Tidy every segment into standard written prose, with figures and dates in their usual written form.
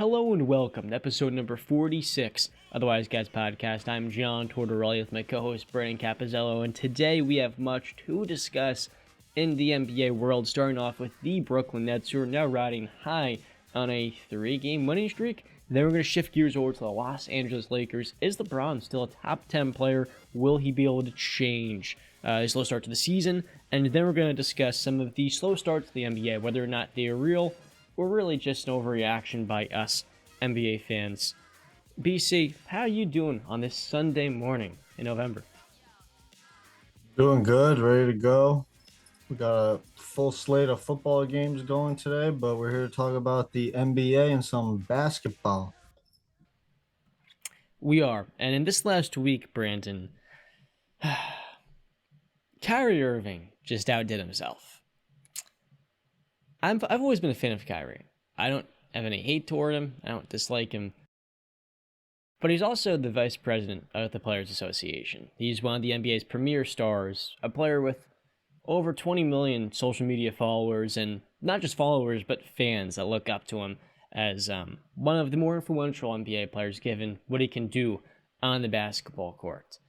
Hello and welcome to episode number 46 of the Wise Guys Podcast. I'm John Tortorelli with my co-host Brandon Capizzello, and today we have much to discuss in the NBA world, starting off with the Brooklyn Nets, who are now riding high on a 3-game winning streak. Then we're going to shift gears over to the Los Angeles Lakers. Is LeBron still a top 10 player? Will he be able to change his slow start to the season? And then we're going to discuss some of the slow starts to the NBA, whether or not they are real or really just an overreaction by us NBA fans. BC, how are you doing on this Sunday morning in November? Doing good, ready to go. We got a full slate of football games going today, but we're here to talk about the NBA and some basketball. We are. And in this last week, Brandon, Kyrie Irving just outdid himself. I've always been a fan of Kyrie. I don't have any hate toward him. I don't dislike him. But he's also the vice president of the Players Association. He's one of the NBA's premier stars, a player with over 20 million social media followers, and not just followers, but fans that look up to him as one of the more influential NBA players given what he can do on the basketball court.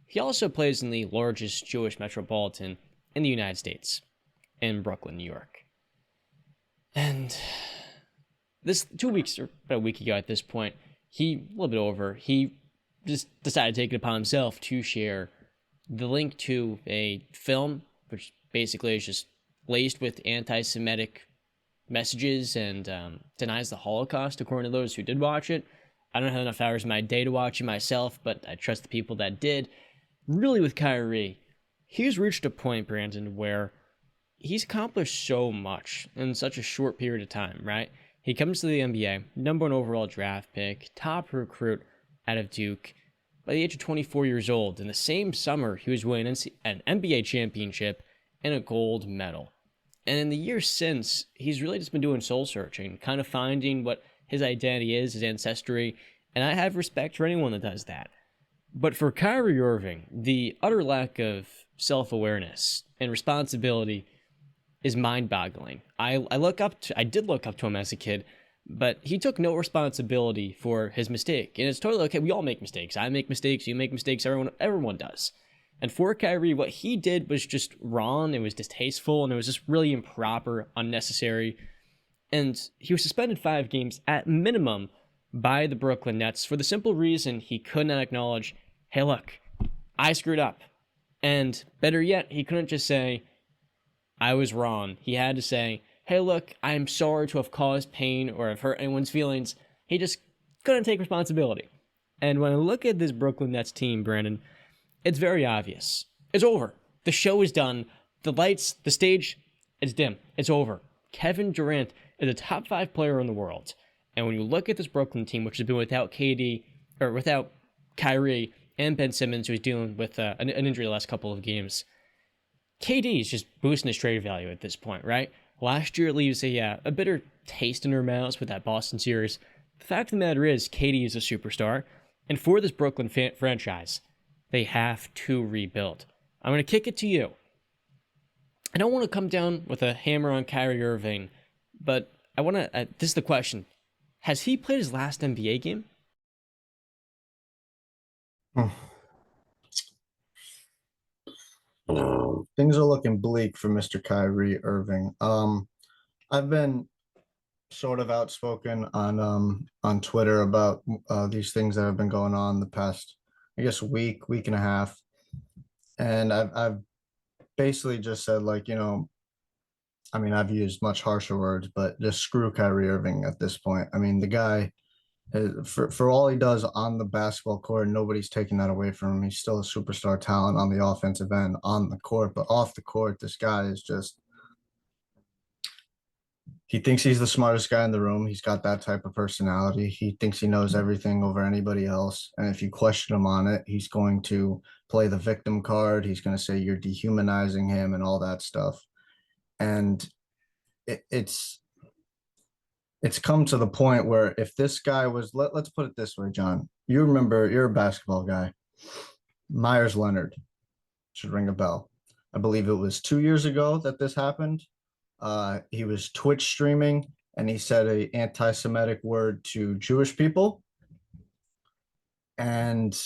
He also plays in the largest Jewish metropolitan in the United States, in Brooklyn, New York. And this 2 weeks, or about a week ago at this point, a little bit over, he just decided to take it upon himself to share the link to a film, which basically is just laced with anti-Semitic messages and denies the Holocaust, according to those who did watch it. I don't have enough hours in my day to watch it myself, but I trust the people that did. Really, with Kyrie, he's reached a point, Brandon, where he's accomplished so much in such a short period of time, right? He comes to the NBA, number 1 overall draft pick, top recruit out of Duke. By the age of 24 years old, in the same summer, he was winning an NBA championship and a gold medal. And in the years since, he's really just been doing soul searching, kind of finding what his identity is, his ancestry, and I have respect for anyone that does that. But for Kyrie Irving, the utter lack of self-awareness and responsibility is mind-boggling. I did look up to him as a kid, but he took no responsibility for his mistake. And it's totally okay. We all make mistakes. I make mistakes. You make mistakes. Everyone does. And for Kyrie, what he did was just wrong. It was distasteful, and it was just really improper, unnecessary. And he was suspended 5 games at minimum by the Brooklyn Nets for the simple reason he could not acknowledge, hey, look, I screwed up. And better yet, he couldn't just say, I was wrong. He had to say, hey, look, I'm sorry to have caused pain or have hurt anyone's feelings. He just couldn't take responsibility. And when I look at this Brooklyn Nets team, Brandon, it's very obvious. It's over. The show is done. The lights, the stage, it's dim. It's over. Kevin Durant is a top 5 player in the world. And when you look at this Brooklyn team, which has been without without Kyrie and Ben Simmons, who's dealing with an injury the last couple of games, KD is just boosting his trade value at this point, right? Last year it leaves a bitter taste in our mouths with that Boston series. The fact of the matter is, KD is a superstar, and for this Brooklyn franchise, they have to rebuild. I'm going to kick it to you. I don't want to come down with a hammer on Kyrie Irving, but I want to. This is the question: has he played his last NBA game? Things are looking bleak for Mr. Kyrie Irving. I've been sort of outspoken on Twitter about these things that have been going on the past, I guess, week and a half, and I've basically just said, like, I mean, I've used much harsher words, but just screw Kyrie Irving at this point. I mean, the guy, for all he does on the basketball court, nobody's taking that away from him. He's still a superstar talent on the offensive end on the court, but off the court, this guy is just, he thinks he's the smartest guy in the room. He's got that type of personality. He thinks he knows everything over anybody else. And if you question him on it, he's going to play the victim card. He's going to say you're dehumanizing him and all that stuff. And it's come to the point where if this guy was, let's put it this way, John, you remember, you're a basketball guy. Myers Leonard should ring a bell. I believe it was 2 years ago that this happened. He was Twitch streaming and he said a anti-Semitic word to Jewish people, and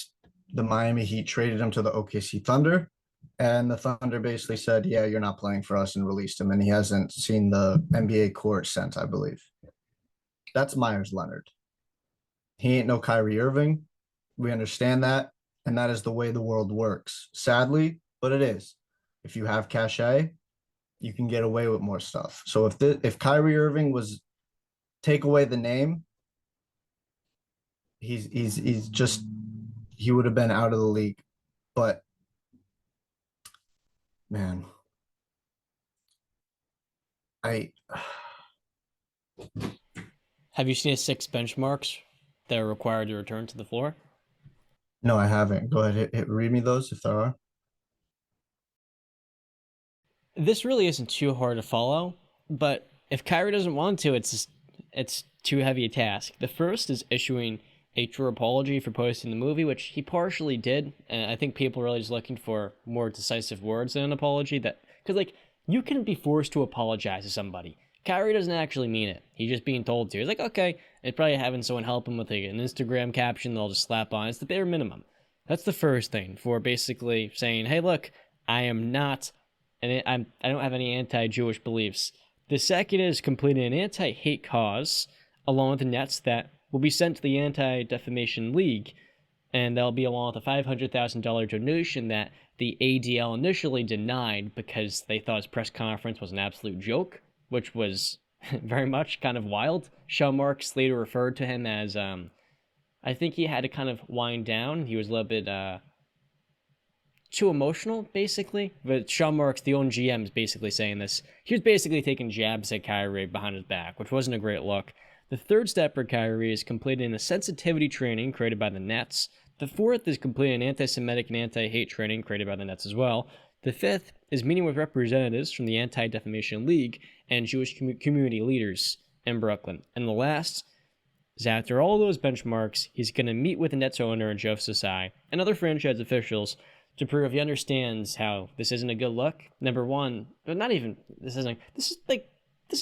the Miami Heat traded him to the OKC Thunder, and the Thunder basically said, "Yeah, you're not playing for us," and released him, and he hasn't seen the NBA court since, I believe. That's Myers Leonard. He ain't no Kyrie Irving. We understand that, and that is the way the world works. Sadly, but it is. If you have cachet, you can get away with more stuff. So if Kyrie Irving was take away the name, he's just he would have been out of the league. But man, I Have you seen his 6 benchmarks that are required to return to the floor? no, I haven't. Go ahead, read me those if there are. This really isn't too hard to follow, but if Kyrie doesn't want to, it's too heavy a task. The first is issuing a true apology for posting the movie, which he partially did, and I think people are really just looking for more decisive words than an apology. That because like you can be forced to apologize to somebody. Kyrie doesn't actually mean it. He's just being told to. He's like, okay, and probably having someone help him with like an Instagram caption they'll just slap on. It's the bare minimum. That's the first thing for basically saying, hey, look, I am not and I don't have any anti-Jewish beliefs. The second is completing an anti-hate cause along with the nets that will be sent to the Anti-Defamation League, and that'll be along with a $500,000 donation that the ADL initially denied because they thought his press conference was an absolute joke, which was very much kind of wild. Sean Marks later referred to him as, I think he had to kind of wind down. He was a little bit too emotional, basically. But Sean Marks, the own GM, is basically saying this. He was basically taking jabs at Kyrie behind his back, which wasn't a great look. The third step for Kyrie is completing a sensitivity training created by the Nets. The fourth is completing anti-Semitic and anti-hate training created by the Nets as well. The fifth is meeting with representatives from the Anti-Defamation League and Jewish community leaders in Brooklyn. And the last is after all those benchmarks, he's going to meet with the Nets owner and Joe Tsai and other franchise officials to prove he understands how this isn't a good look. Number one, but not even this is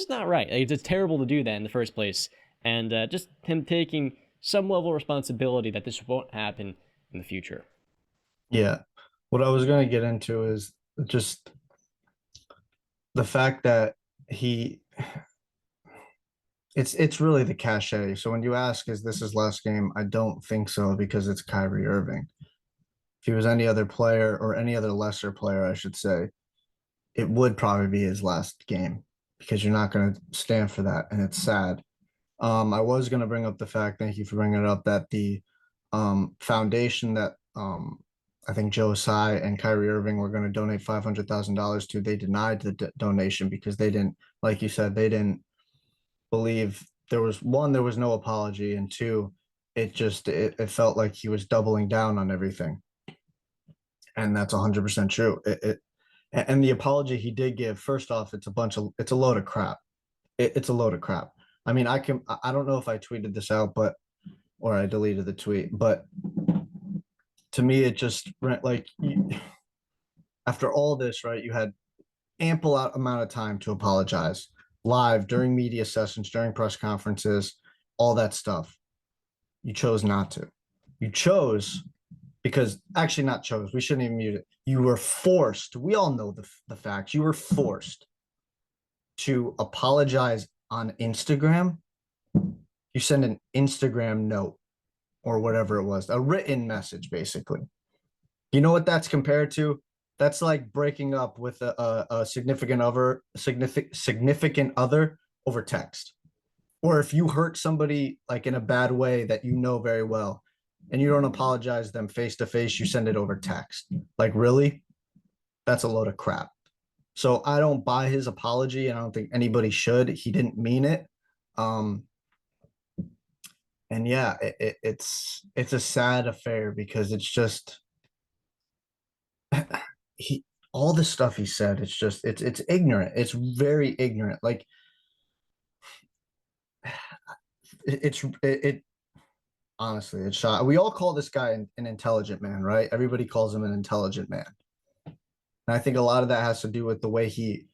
not right. Like, it's terrible to do that in the first place, and just him taking some level of responsibility that this won't happen in the future. Yeah. What I was going to get into is just the fact that he it's really the cachet. So when you ask, is this his last game? I don't think so because it's Kyrie Irving. If he was any other player or any other lesser player, I should say, it would probably be his last game because you're not going to stand for that. And it's sad. I was going to bring up the fact, thank you for bringing it up, that the foundation that I think Joe Tsai and Kyrie Irving were going to donate $500,000 to, they denied the donation because they didn't, like you said, they didn't believe there was one, there was no apology, and two, it felt like he was doubling down on everything, and that's 100% true. And the apology he did give, first off, it's a load of crap. It's a load of crap. I mean, I don't know if I tweeted this out, or I deleted the tweet, but to me, it just like after all this, right? You had ample amount of time to apologize live during media sessions, during press conferences, all that stuff. You chose not to. You chose because actually not chose. We shouldn't even use it. You were forced. We all know the facts. You were forced to apologize on Instagram. You send an Instagram note or whatever it was, a written message, basically. You know what that's compared to? That's like breaking up with a significant other over text. Or if you hurt somebody like in a bad way that you know very well, and you don't apologize them face to face, you send it over text. Like, really? That's a load of crap. So I don't buy his apology, and I don't think anybody should. He didn't mean it. And yeah, it's a sad affair because it's just he all the stuff he said. It's just it's ignorant. It's very ignorant. Like it honestly, it's shot. We all call this guy an intelligent man, right? Everybody calls him an intelligent man. And I think a lot of that has to do with the way he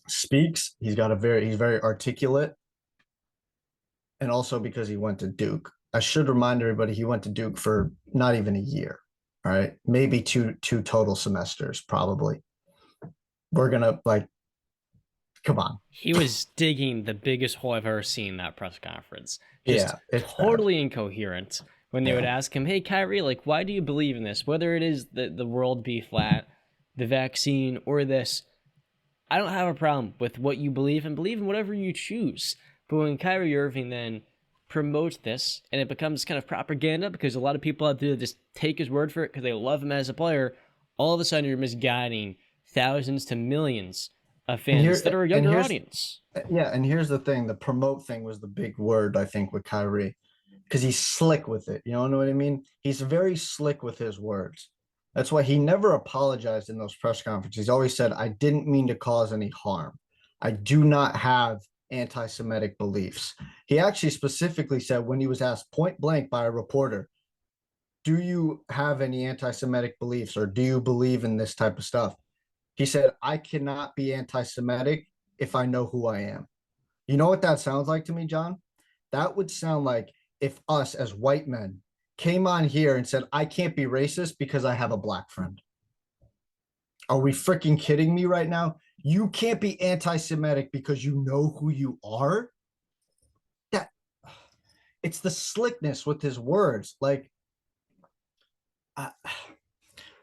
speaks. He's very articulate, and also because he went to Duke. I should remind everybody he went to Duke for not even a year. All right, maybe two total semesters, probably. We're gonna like, come on. He was digging the biggest hole I've ever seen in that press conference. Just Yeah, it's bad. totally incoherent when they would Yeah. ask him, "Hey, Kyrie, like, why do you believe in this? Whether it is the world be flat, the vaccine, or this, I don't have a problem with what you believe and believe in whatever you choose." But when Kyrie Irving then promotes this and it becomes kind of propaganda because a lot of people out there just take his word for it because they love him as a player, all of a sudden you're misguiding thousands to millions of And fans that are a younger audience. and here's the thing: the promote thing was the big word I think with Kyrie, because he's slick with it. You know what I mean? He's very slick with his words. That's why he never apologized in those press conferences. He always said, "I didn't mean to cause any harm. I do not have anti-Semitic beliefs." He actually specifically said when he was asked point blank by a reporter, "Do you have any anti-Semitic beliefs or do you believe in this type of stuff?" He said, "I cannot be anti-Semitic if I know who I am." You know what that sounds like to me, John? That would sound like if us as white men came on here and said, "I can't be racist because I have a black friend." Are we freaking kidding me right now? You can't be anti-Semitic because you know who you are? That it's the slickness with his words. Like, I,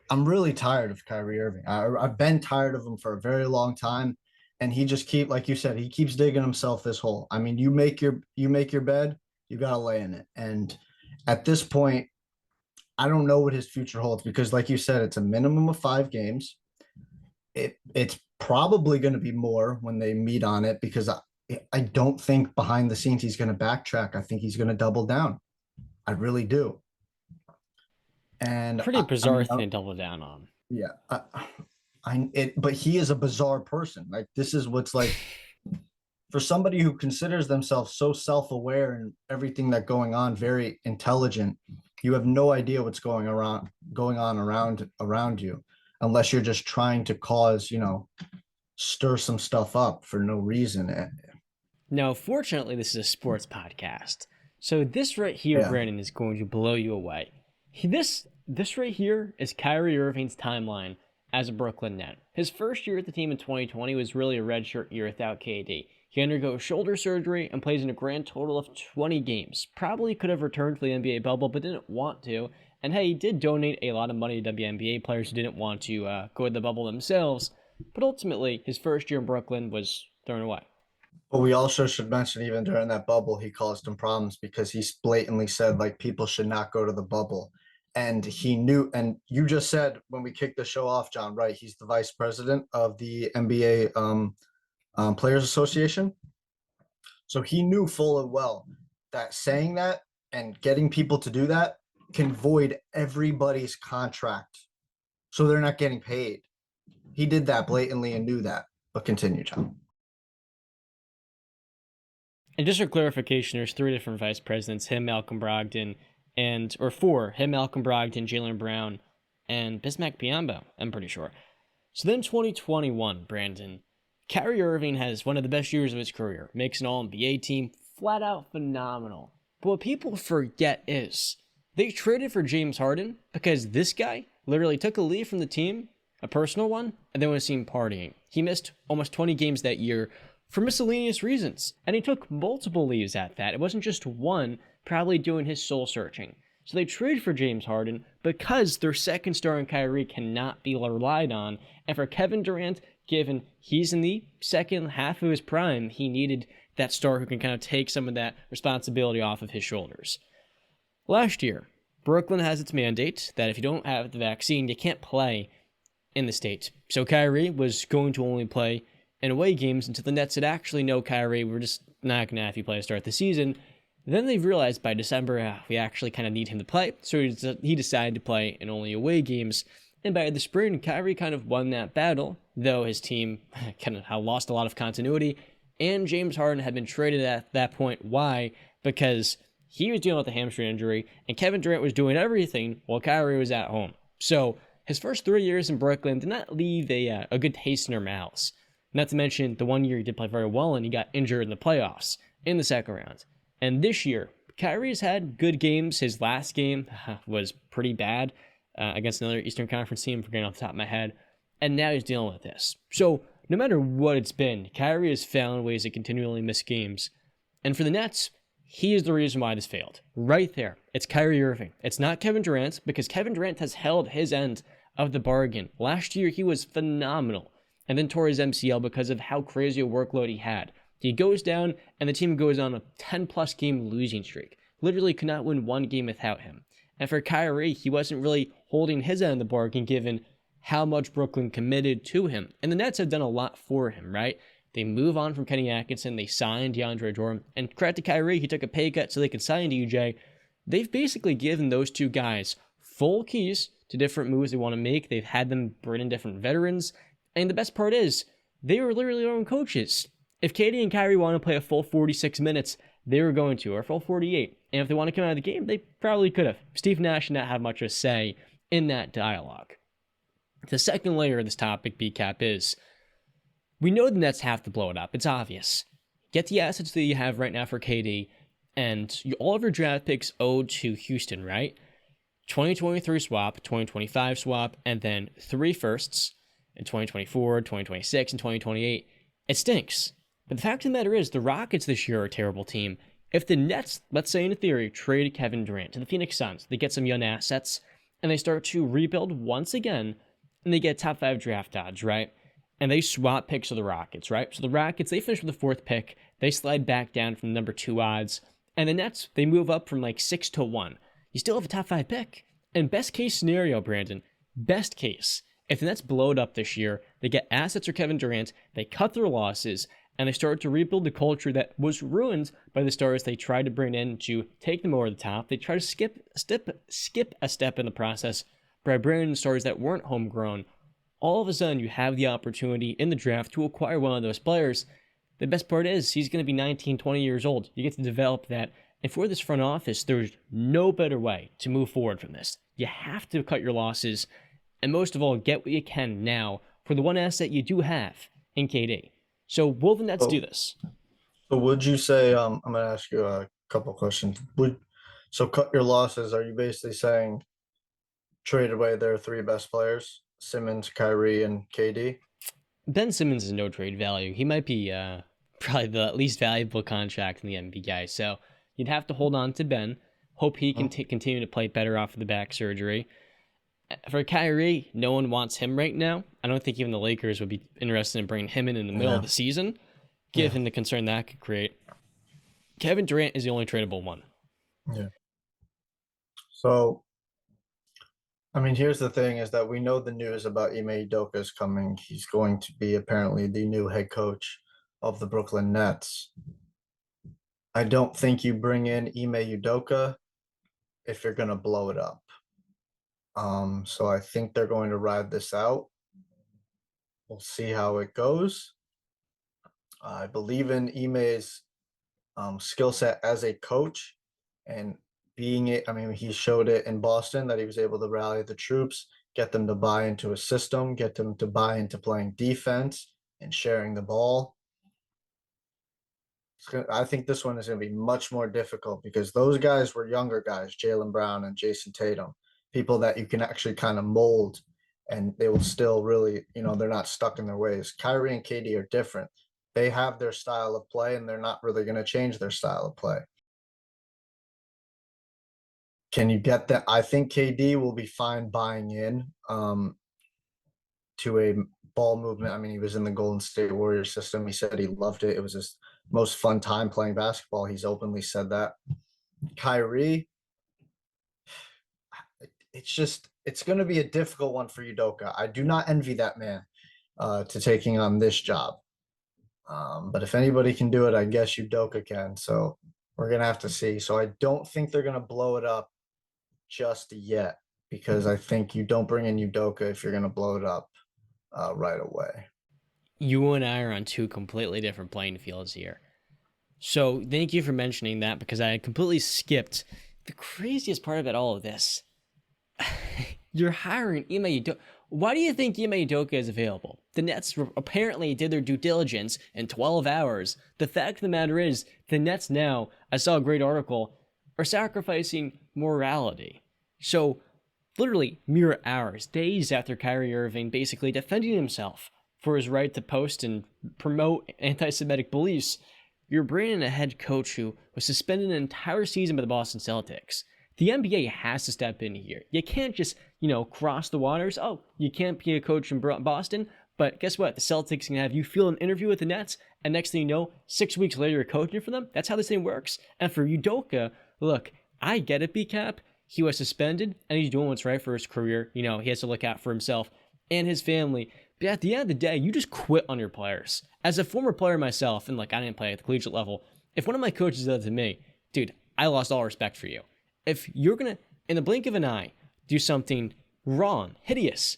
I'm really tired of Kyrie Irving. I've been tired of him for a very long time, and he just like you said, he keeps digging himself this hole. I mean, you make your bed, you gotta lay in it. And at this point, I don't know what his future holds because, like you said, it's a minimum of 5 games. It's probably going to be more when they meet on it because I don't think behind the scenes he's going to backtrack. I think he's going to double down. I really do. And Pretty I bizarre mean, thing to double down on. yeah, but he is a bizarre person. Like this is what's like for somebody who considers themselves so self-aware and everything that going on, very intelligent. You have no idea what's going on around you, unless you're just trying to cause, stir some stuff up for no reason. Now, fortunately, this is a sports podcast. So this right here, Yeah, Brandon, is going to blow you away. This right here is Kyrie Irving's timeline as a Brooklyn Net. His first year at the team in 2020 was really a redshirt year without KD. He undergoes shoulder surgery and plays in a grand total of 20 games. Probably could have returned for the NBA bubble, but didn't want to. And hey, he did donate a lot of money to WNBA players who didn't want to go to the bubble themselves. But ultimately, his first year in Brooklyn was thrown away. but we also should mention even during that bubble, he caused him problems because he blatantly said like people should not go to the bubble. And he knew, and you just said when we kicked the show off, John, right? He's the vice president of the NBA Players Association. So he knew full and well that saying that and getting people to do that can void everybody's contract. So they're not getting paid. He did that blatantly and knew that. But continue, John. And just for clarification, there's 3 different vice presidents: him, Malcolm Brogdon, or 4: him, Malcolm Brogdon, Jaylen Brown, and Bismack Biyombo, I'm pretty sure. So then 2021, Brandon, Kyrie Irving has one of the best years of his career, makes an All-NBA team, flat out phenomenal. But what people forget is they traded for James Harden because this guy literally took a leave from the team, a personal one, and then was seen partying. He missed almost 20 games that year for miscellaneous reasons, and he took multiple leaves at that. It wasn't just one, probably doing his soul searching. So they traded for James Harden because their second star in Kyrie cannot be relied on, and for Kevin Durant, given he's in the second half of his prime, he needed that star who can kind of take some of that responsibility off of his shoulders. Last year, Brooklyn has its mandate that if you don't have the vaccine, you can't play in the state. So Kyrie was going to only play in away games until the Nets said, actually, no, Kyrie, we're just not going to have you play to start the season. Then they realized by December, we actually kind of need him to play. So he decided to play in only away games. And by the spring, Kyrie kind of won that battle, though his team kind of lost a lot of continuity. And James Harden had been traded at that point. Why? Because he was dealing with a hamstring injury, and Kevin Durant was doing everything while Kyrie was at home. So his first 3 years in Brooklyn did not leave a good taste in our mouths. Not to mention the one year he did play very well and he got injured in the playoffs in the second round. And this year, Kyrie's had good games. His last game was pretty bad against another Eastern Conference team, forgetting off the top of my head. And now he's dealing with this. So no matter what it's been, Kyrie has found ways to continually miss games. And for the Nets, he is the reason why this failed. Right there. It's Kyrie Irving. It's not Kevin Durant, because Kevin Durant has held his end of the bargain. Last year, he was phenomenal. And then tore his MCL because of how crazy a workload he had. He goes down, and the team goes on a 10-plus game losing streak. Literally could not win one game without him. And for Kyrie, he wasn't really holding his end of the bargain given how much Brooklyn committed to him. And the Nets have done a lot for him, right? They move on from Kenny Atkinson. They signed DeAndre Jordan. And credit to Kyrie, he took a pay cut so they could sign DJ. They've basically given those two guys full keys to different moves they want to make. They've had them bring in different veterans. And the best part is, they were literally their own coaches. If KD and Kyrie want to play a full 46 minutes, they were going to, or a full 48. And if they want to come out of the game, they probably could have. Steve Nash did not have much of a say in that dialogue. The second layer of this topic, BCAP, is we know the Nets have to blow it up. It's obvious. Get the assets that you have right now for KD, and all of your draft picks owed to Houston, right? 2023 swap, 2025 swap, and then 3 firsts in 2024, 2026, and 2028. It stinks. But the fact of the matter is, the Rockets this year are a terrible team. If the Nets, let's say in theory, trade Kevin Durant to the Phoenix Suns, they get some young assets, and they start to rebuild once again, and they get top 5 draft odds, right? And they swap picks with the Rockets, right? So the Rockets, they finish with the 4th pick. They slide back down from the number 2 odds. And the Nets, they move up from like 6 to 1. You still have a top 5 pick. And best case scenario, Brandon, best case, if the Nets blow it up this year, they get assets for Kevin Durant, they cut their losses, and they start to rebuild the culture that was ruined by the stars they tried to bring in to take them over the top. They try to skip a step in the process by bringing in stars that weren't homegrown. All of a sudden, you have the opportunity in the draft to acquire one of those players. The best part is he's going to be 19, 20 years old. You get to develop that. And for this front office, there's no better way to move forward from this. You have to cut your losses. And most of all, get what you can now for the one asset you do have in KD. So will the Nets do this? So would you say, I'm going to ask you a couple questions. So cut your losses, are you basically saying trade away their 3 best players, Simmons, Kyrie, and KD? Ben Simmons is no trade value. He might be probably the least valuable contract in the NBA. So you'd have to hold on to Ben. Hope he can continue to play better off of the back surgery. For Kyrie, no one wants him right now. I don't think even the Lakers would be interested in bringing him in the middle of the season, given the concern that could create. Kevin Durant is the only tradable one. Yeah. So, I mean, here's the thing is that we know the news about Ime Udoka is coming. He's going to be apparently the new head coach of the Brooklyn Nets. I don't think you bring in Ime Udoka if you're going to blow it up. So I think they're going to ride this out. We'll see how it goes. I believe in Ime's skill set as a coach and being it. I mean, he showed it in Boston that he was able to rally the troops, get them to buy into a system, get them to buy into playing defense and sharing the ball. I think this one is going to be much more difficult because those guys were younger guys, Jaylen Brown and Jason Tatum, people that you can actually kind of mold and they will still really, they're not stuck in their ways. Kyrie and KD are different. They have their style of play and they're not really going to change their style of play. Can you get that? I think KD will be fine buying in to a ball movement. I mean, he was in the Golden State Warriors system. He said he loved it. It was his most fun time playing basketball. He's openly said that. Kyrie, it's going to be a difficult one for Udoka. I do not envy that man to taking on this job. But if anybody can do it, I guess Udoka can. So we're going to have to see. So I don't think they're going to blow it up just yet because I think you don't bring in Udoka if you're going to blow it up right away. You and I are on 2 completely different playing fields here. So thank you for mentioning that because I completely skipped the craziest part about all of this. You're hiring Ime Udoka. Why do you think Ime Udoka is available? The Nets apparently did their due diligence in 12 hours. The fact of the matter is, the Nets now, I saw a great article, are sacrificing morality. So, literally mere hours, days after Kyrie Irving basically defending himself for his right to post and promote anti-Semitic beliefs, you're bringing in a head coach who was suspended an entire season by the Boston Celtics. The NBA has to step in here. You can't just, cross the waters. Oh, you can't be a coach in Boston, but guess what? The Celtics can have you field an interview with the Nets, and next thing you know, 6 weeks later, you're coaching for them. That's how this thing works. And for Udoka, look, I get it, B-Cap. He was suspended, and he's doing what's right for his career. He has to look out for himself and his family. But at the end of the day, you just quit on your players. As a former player myself, and I didn't play at the collegiate level, if one of my coaches said to me, dude, I lost all respect for you. If you're going to, in the blink of an eye, do something wrong, hideous,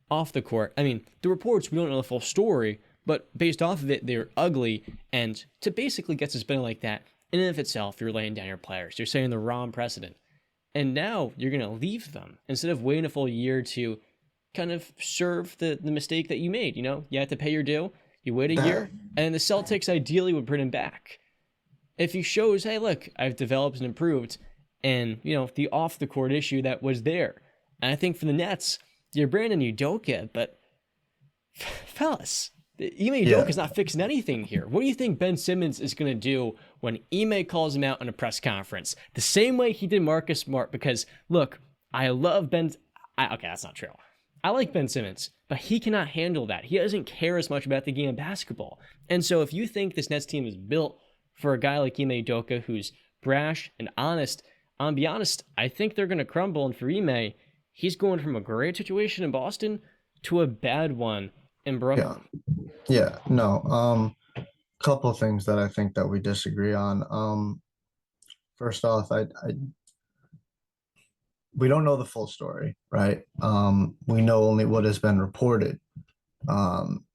off the court, the reports, we don't know the full story, but based off of it, they're ugly, and to basically get suspended like that, in and of itself, you're laying down your players. You're setting the wrong precedent. And now you're going to leave them instead of waiting a full year to kind of serve the mistake that you made. You have to pay your due. You wait a year, and the Celtics ideally would bring him back. If he shows, hey, look, I've developed and improved, and, the off-the-court issue that was there. And I think for the Nets, you're Brandon Udoka, but fellas, Ime Udoka's not fixing anything here. What do you think Ben Simmons is going to do when Ime calls him out in a press conference? The same way he did Marcus Smart, because, look, I love Ben... okay, that's not true. I like Ben Simmons, but he cannot handle that. He doesn't care as much about the game of basketball. And so if you think this Nets team is built for a guy like Ime Udoka who's brash and honest, I'll be honest, I think they're going to crumble. And for Ime, he's going from a great situation in Boston to a bad one in Brooklyn. Yeah, no. Couple of things that I think that we disagree on. First off, we don't know the full story, right? We know only what has been reported. From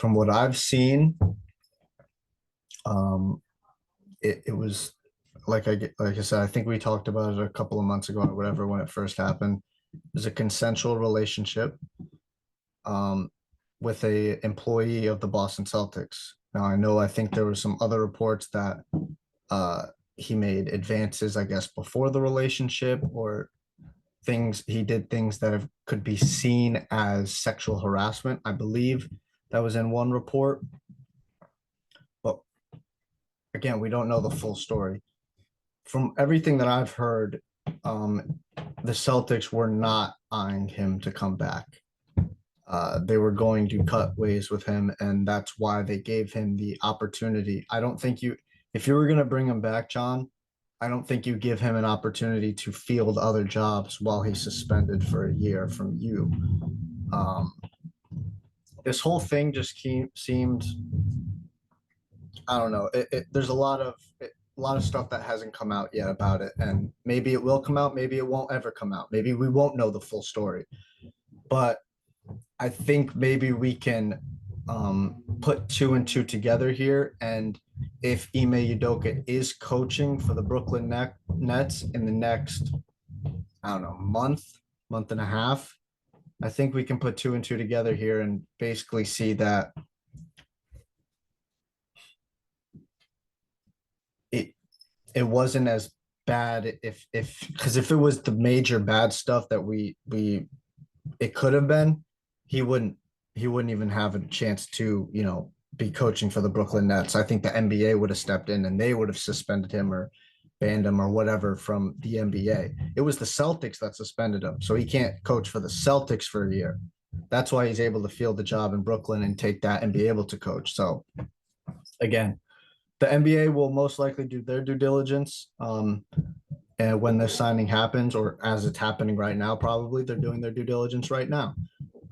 what I've seen, it was like I said, I think we talked about it a couple of months ago or whatever when it first happened. It was a consensual relationship with a employee of the Boston Celtics. Now I think there were some other reports that he made advances, I guess, before the relationship, or he did things that could be seen as sexual harassment. I believe that was in one report. But again, we don't know the full story. From everything that I've heard, the Celtics were not eyeing him to come back. They were going to cut ways with him, and that's why they gave him the opportunity. I don't think if you were going to bring him back, John, I don't think you give him an opportunity to field other jobs while he's suspended for a year from you. This whole thing just seemed, I don't know. There's a lot of stuff that hasn't come out yet about it, and maybe it will come out, maybe it won't ever come out. Maybe we won't know the full story, but I think maybe we can put 2 and 2 together here. And if Ime Udoka is coaching for the Brooklyn Nets in the next, I don't know, month and a half, I think we can put 2 and 2 together here and basically see that it wasn't as bad because if it was the major bad stuff that it could have been, he wouldn't even have a chance to, be coaching for the Brooklyn Nets. I think the NBA would have stepped in and they would have suspended him or banned him or whatever from the NBA. It was the Celtics that suspended him. So he can't coach for the Celtics for a year. That's why he's able to field the job in Brooklyn and take that and be able to coach. So again, the NBA will most likely do their due diligence. And when this signing happens, or as it's happening right now, probably they're doing their due diligence right now.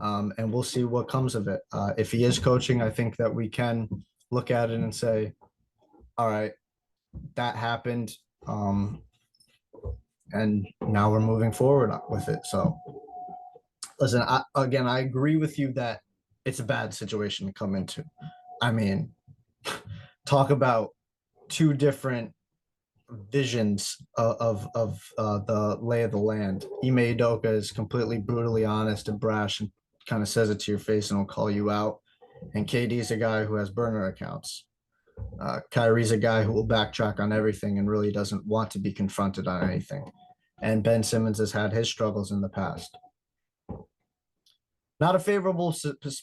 And we'll see what comes of it. If he is coaching, I think that we can look at it and say, all right, that happened. And now we're moving forward with it. So listen, I agree with you that it's a bad situation to come into. Talk about two different visions of the lay of the land. Ime Udoka is completely brutally honest and brash and kind of says it to your face and will call you out. And KD's a guy who has burner accounts. Kyrie's a guy who will backtrack on everything and really doesn't want to be confronted on anything. And Ben Simmons has had his struggles in the past. Not a favorable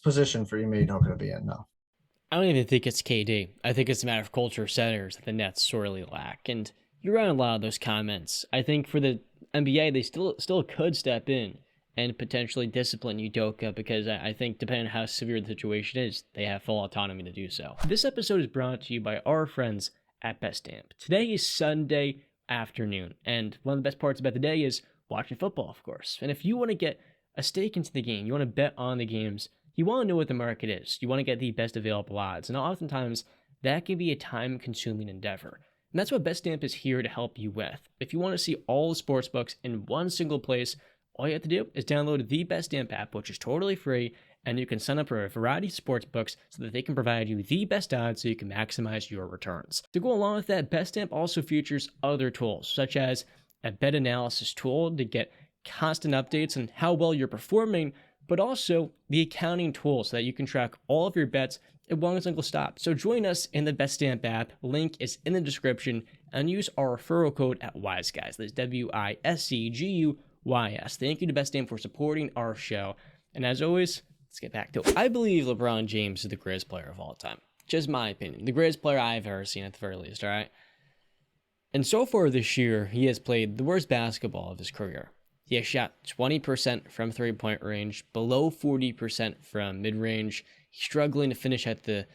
position for Ime Udoka to be in, no. I don't even think it's KD. I think it's a matter of culture setters that the Nets sorely lack. And you're right on a lot of those comments. I think for the NBA, they still could step in and potentially discipline Udoka, because I think depending on how severe the situation is, they have full autonomy to do so. This episode is brought to you by our friends at Best Amp. Today is Sunday afternoon, and one of the best parts about the day is watching football, of course. And if you want to get a stake into the game, you want to bet on the games, you want to know what the market is, you want to get the best available odds, and oftentimes that can be a time-consuming endeavor. And that's what Best Amp is here to help you with. If you want to see all the sports books in one single place, all you have to do is download the Best Amp app, which is totally free, and you can sign up for a variety of sports books so that they can provide you the best odds so you can maximize your returns. To go along with that, Best Amp also features other tools, such as a bet analysis tool to get constant updates on how well you're performing, but also the accounting tool so that you can track all of your bets in one single stop. So join us in the Best Amp app. Link is in the description, and use our referral code at WISEGuys. That's WISCGUYS. Thank you to Best Amp for supporting our show. And as always, let's get back to it. I believe LeBron James is the greatest player of all time. Just my opinion. The greatest player I've ever seen at the very least, all right? And so far this year, he has played the worst basketball of his career. He has shot 20% from three-point range, below 40% from mid-range. He's struggling to finish at the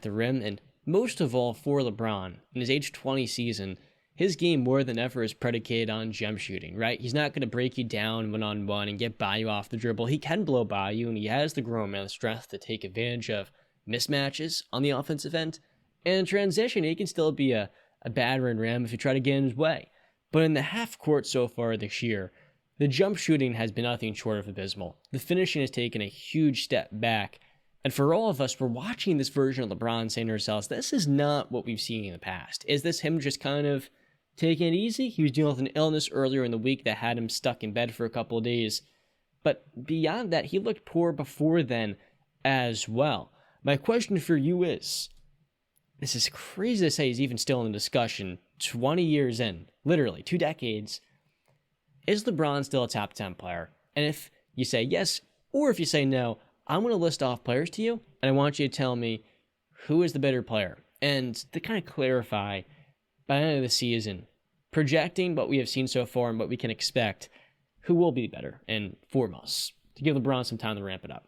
rim, and most of all for LeBron, in his age 20 season, his game more than ever is predicated on jump shooting, right? He's not going to break you down one-on-one and get by you off the dribble. He can blow by you, and he has the grown man strength to take advantage of mismatches on the offensive end. And in transition, he can still be a battering ram if you try to get in his way. But in the half court so far this year, the jump shooting has been nothing short of abysmal. The finishing has taken a huge step back. And for all of us, we're watching this version of LeBron saying to ourselves, this is not what we've seen in the past. Is this him just kind of taking it easy? He was dealing with an illness earlier in the week that had him stuck in bed for a couple of days. But beyond that, he looked poor before then as well. My question for you is, this is crazy to say he's even still in the discussion 20 years in, literally 2 decades. Is LeBron still a top 10 player? And if you say yes, or if you say no, I'm going to list off players to you, and I want you to tell me who is the better player. And to kind of clarify, by the end of the season, projecting what we have seen so far and what we can expect, who will be better and foremost, to give LeBron some time to ramp it up.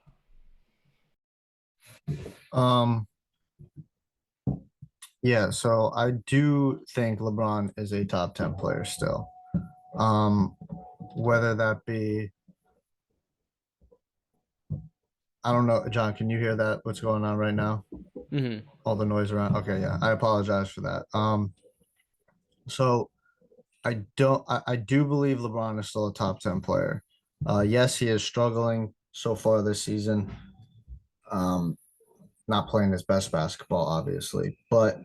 Yeah, so I do think LeBron is a top 10 player still. Whether that be, I don't know, John, can you hear that? What's going on right now? Mm-hmm. All the noise around. Okay, yeah, I apologize for that. So I do believe LeBron is still a top 10 player. Yes, he is struggling so far this season. Not playing his best basketball, obviously, but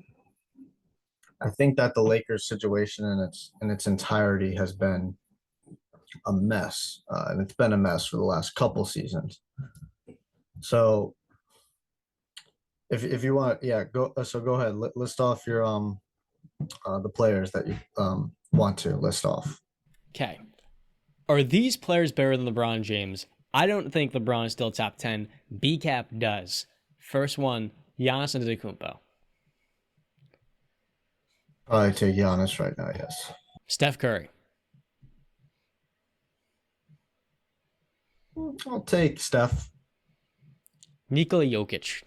I think that the Lakers situation in its entirety has been a mess, and it's been a mess for the last couple seasons. So, if you want, yeah, go. So go ahead, list off your the players that you want to list off. Okay, are these players better than LeBron James? I don't think LeBron is still top 10. BCAP does. First one, Giannis Antetokounmpo. Probably take Giannis right now, yes. Steph Curry. I'll take Steph. Nikola Jokic.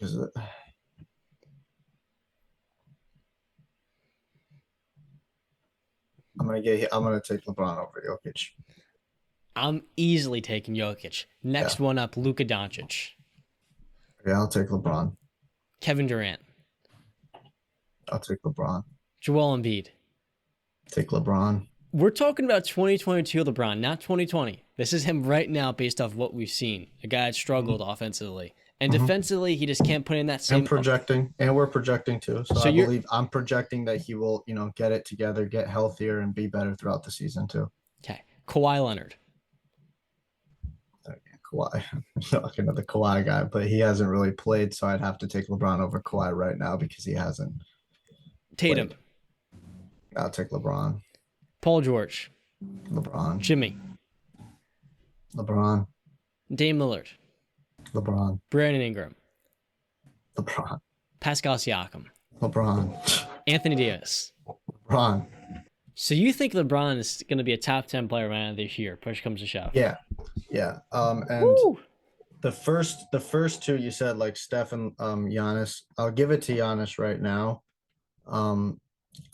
Is it? I'm gonna take LeBron over Jokic. I'm easily taking Jokic. Next one up, Luka Doncic. Yeah, I'll take LeBron. Kevin Durant. I'll take LeBron. Joel Embiid. Take LeBron. We're talking about 2022 LeBron, not 2020. This is him right now based off what we've seen. A guy that struggled offensively. And defensively, he just can't put in that same. And projecting, and we're projecting too. So I believe I'm projecting that he will, get it together, get healthier, and be better throughout the season too. Okay. Kawhi Leonard. Kawhi, not another Kawhi guy, but he hasn't really played, so I'd have to take LeBron over Kawhi right now because he hasn't. Tatum. Played. I'll take LeBron. Paul George. LeBron. Jimmy. LeBron. Dame Lillard. LeBron. Brandon Ingram. LeBron. Pascal Siakam. LeBron. Anthony Davis. LeBron. So you think LeBron is going to be a top 10 player right now this year? Push comes to shove. Yeah. And Woo! the first two you said, like Steph and Giannis. I'll give it to Giannis right now.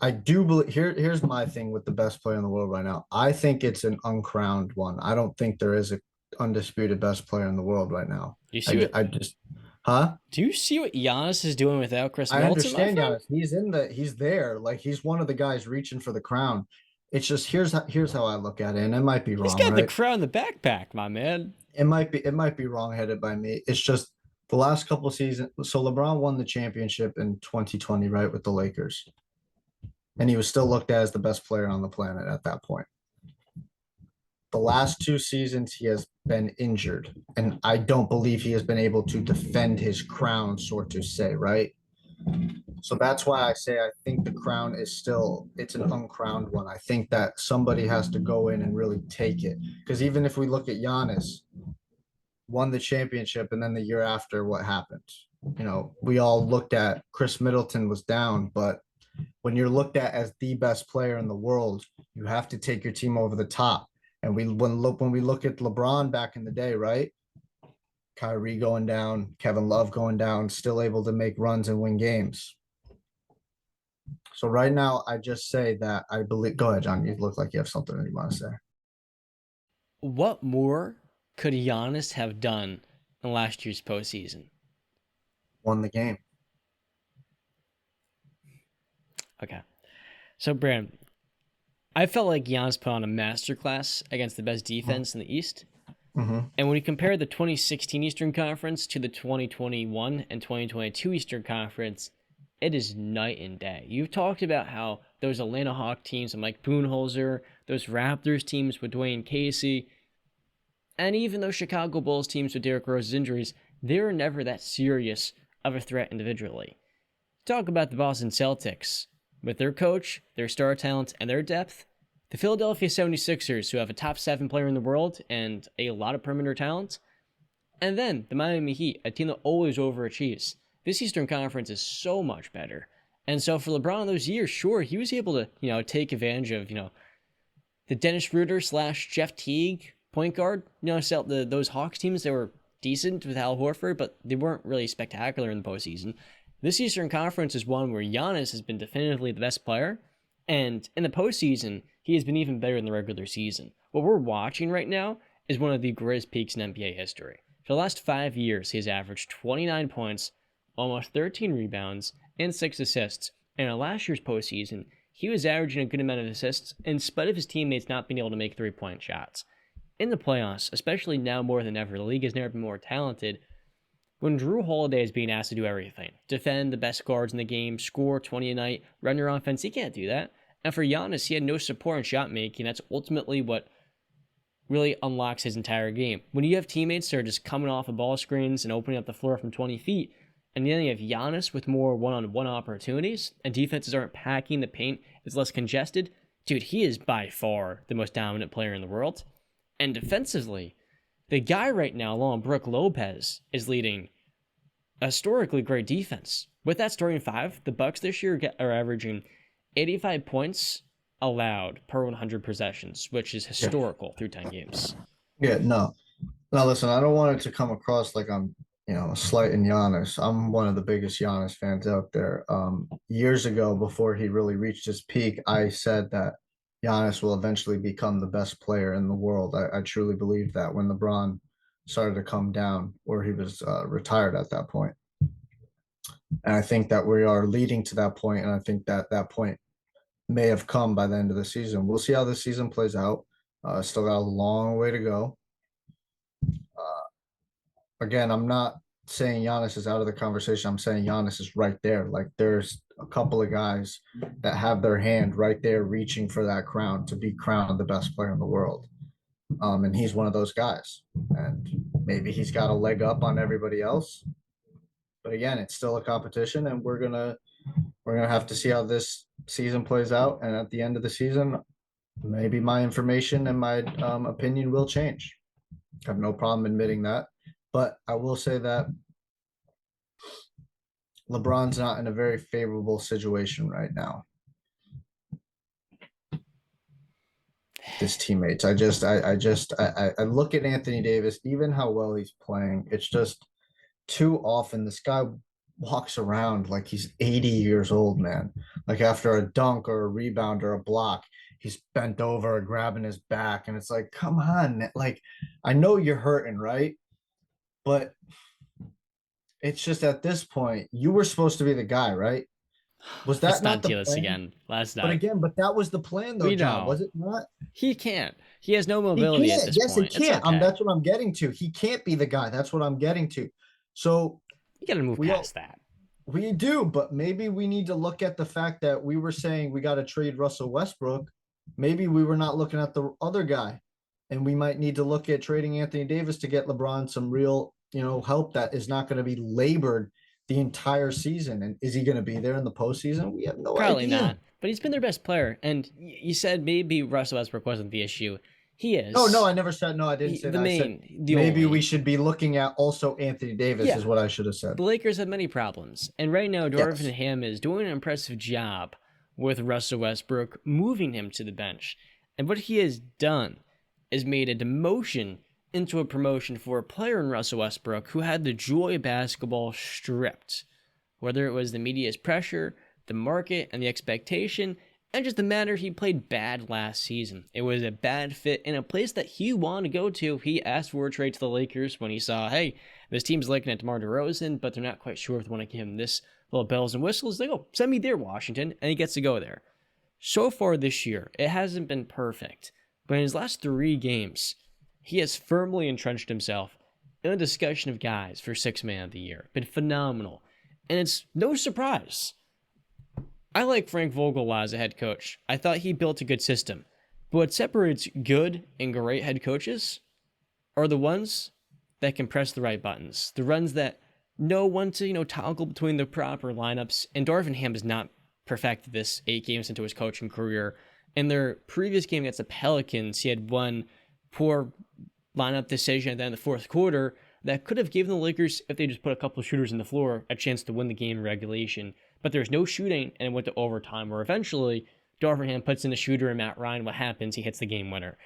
I do believe here's my thing with the best player in the world right now. I think it's an uncrowned one. I don't think there is a undisputed best player in the world right now. You see Do you see what Giannis is doing without Chris Middleton? I understand Giannis. He's there. Like, he's one of the guys reaching for the crown. It's just here's how I look at it, and it might be wrong. He's got the crown in the backpack, my man. It might be wrong-headed by me. It's just the last couple of seasons. So LeBron won the championship in 2020, right, with the Lakers. And he was still looked at as the best player on the planet at that point. The last 2 seasons, he has been injured, and I don't believe he has been able to defend his crown, so to say, right? So that's why I say I think the crown is it's an uncrowned one. I think that somebody has to go in and really take it. Because even if we look at Giannis, won the championship, and then the year after, what happened? We all looked at Chris Middleton was down, but when you're looked at as the best player in the world, you have to take your team over the top. And when we look at LeBron back in the day, right? Kyrie going down, Kevin Love going down, still able to make runs and win games. So right now, I just say that I believe. Go ahead, John. You look like you have something that you want to say. What more could Giannis have done in last year's postseason? Won the game. Okay. So, Brandon, I felt like Giannis put on a masterclass against the best defense in the East. Mm-hmm. And when you compare the 2016 Eastern Conference to the 2021 and 2022 Eastern Conference, it is night and day. You've talked about how those Atlanta Hawk teams with Mike Budenholzer, those Raptors teams with Dwayne Casey, and even those Chicago Bulls teams with Derrick Rose's injuries, they were never that serious of a threat individually. Talk about the Boston Celtics. With their coach, their star talent, and their depth, the Philadelphia 76ers, who have a top 7 player in the world and a lot of perimeter talent, and then the Miami Heat, a team that always overachieves. This Eastern Conference is so much better. And so for LeBron in those years, sure, he was able to, take advantage of, the Dennis Schroeder / Jeff Teague point guard, those Hawks teams, they were decent with Al Horford, but they weren't really spectacular in the postseason. This Eastern Conference is one where Giannis has been definitively the best player, and in the postseason, he has been even better in the regular season. What we're watching right now is one of the greatest peaks in NBA history. For the last 5 years, he has averaged 29 points, almost 13 rebounds, and 6 assists. And in last year's postseason, he was averaging a good amount of assists in spite of his teammates not being able to make 3-point shots. In the playoffs, especially now more than ever, the league has never been more talented. When Drew Holiday is being asked to do everything, defend the best guards in the game, score 20 a night, run your offense, he can't do that. And for Giannis, he had no support in shot making. That's ultimately what really unlocks his entire game. When you have teammates that are just coming off of ball screens and opening up the floor from 20 feet, and then you have Giannis with more one-on-one opportunities, and defenses aren't packing the paint, it's less congested, dude, he is by far the most dominant player in the world. And defensively, the guy right now, along Brook Lopez, is leading a historically great defense. With that starting 5, the Bucks this year are averaging 85 points allowed per 100 possessions, which is historical through 10 games. Yeah, no. Now, listen, I don't want it to come across like I'm, slighting Giannis. I'm one of the biggest Giannis fans out there. Years ago, before he really reached his peak, I said that Giannis will eventually become the best player in the world. I truly believe that when LeBron started to come down, or he was retired at that point. And I think that we are leading to that point, and I think that that point may have come by the end of the season. We'll see how the season plays out. Still got a long way to go. Again, I'm not saying Giannis is out of the conversation. I'm saying Giannis is right there. Like there's a couple of guys that have their hand right there reaching for that crown to be crowned the best player in the world. And he's one of those guys. And maybe he's got a leg up on everybody else. But again, it's still a competition, and we're gonna have to see how this season plays out. And at the end of the season, maybe my information and my opinion will change. I have no problem admitting that. But I will say that LeBron's not in a very favorable situation right now. His teammates. I look at Anthony Davis, even how well he's playing. It's just too often this guy walks around like he's 80 years old, man. Like after a dunk or a rebound or a block, he's bent over grabbing his back. And it's like, come on. Like, I know you're hurting, right? But it's just at this point, you were supposed to be the guy, right? Was Let's that not not the do this plan? again. Let's But not. again, but that was the plan though, We John, know. was it not? He can't. He has no He mobility at can't. this Yes, he point. It's can't. okay. That's what I'm getting to. He can't be the guy. That's what I'm getting to. So You got to move we all past that. we do, but maybe we need to look at the fact that we were saying we got to trade Russell Westbrook. Maybe we were not looking at the other guy, and we might need to look at trading Anthony Davis to get LeBron some real, help that is not going to be labored the entire season. And is he going to be there in the postseason? We have no Probably idea. not. But he's been their best player. And you said maybe Russell Westbrook wasn't the issue. He is. Oh no, I never said no. I didn't say The that. I said main, the maybe we only. should be looking at also Anthony Davis Yeah. is what I should have said. The Lakers have many problems. And right now, Yes. Darvin Ham is doing an impressive job with Russell Westbrook, moving him to the bench. And what he has done is made a demotion into a promotion for a player in Russell Westbrook who had the joy of basketball stripped. Whether it was the media's pressure, the market, and the expectation, and just the matter he played bad last season. It was a bad fit in a place that he wanted to go to. He asked for a trade to the Lakers when he saw, hey, this team's looking at DeMar DeRozan, but they're not quite sure if they want to give him this little bells and whistles. They go, send me there, Washington, and he gets to go there. So far this year, it hasn't been perfect, but in his last 3 games, he has firmly entrenched himself in a discussion of guys for 6th Man of the Year. Been phenomenal. And it's no surprise. I like Frank Vogel as a head coach. I thought he built a good system. But what separates good and great head coaches are the ones that can press the right buttons. The ones that know when to, toggle between the proper lineups. And Darvin Ham has not perfected this 8 games into his coaching career. In their previous game against the Pelicans, he had one poor lineup decision at the end of the fourth quarter that could have given the Lakers, if they just put a couple of shooters in the floor, a chance to win the game in regulation. But there's no shooting, and it went to overtime, where eventually Darvin Ham puts in a shooter, and Matt Ryan, what happens? He hits the game winner.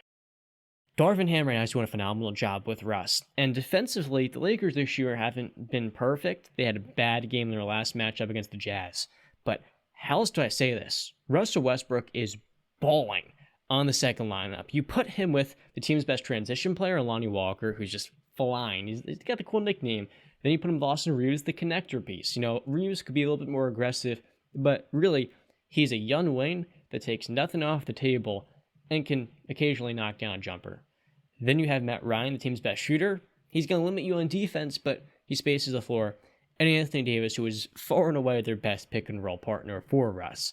Darvin Ham right now is doing a phenomenal job with Russ. And defensively, the Lakers this year haven't been perfect. They had a bad game in their last matchup against the Jazz. But how else do I say this? Russell Westbrook is balling on the second lineup. You put him with the team's best transition player, Lonnie Walker, who's just flying. He's got the cool nickname. Then you put him with Austin Reeves, the connector piece. Reeves could be a little bit more aggressive, but really, he's a young wing that takes nothing off the table and can occasionally knock down a jumper. Then you have Matt Ryan, the team's best shooter. He's going to limit you on defense, but he spaces the floor. And Anthony Davis, who is far and away their best pick and roll partner for Russ.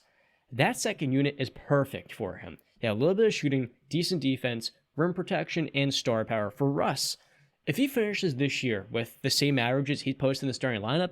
That second unit is perfect for him. They have a little bit of shooting, decent defense, rim protection, and star power for Russ. If he finishes this year with the same averages he posted in the starting lineup,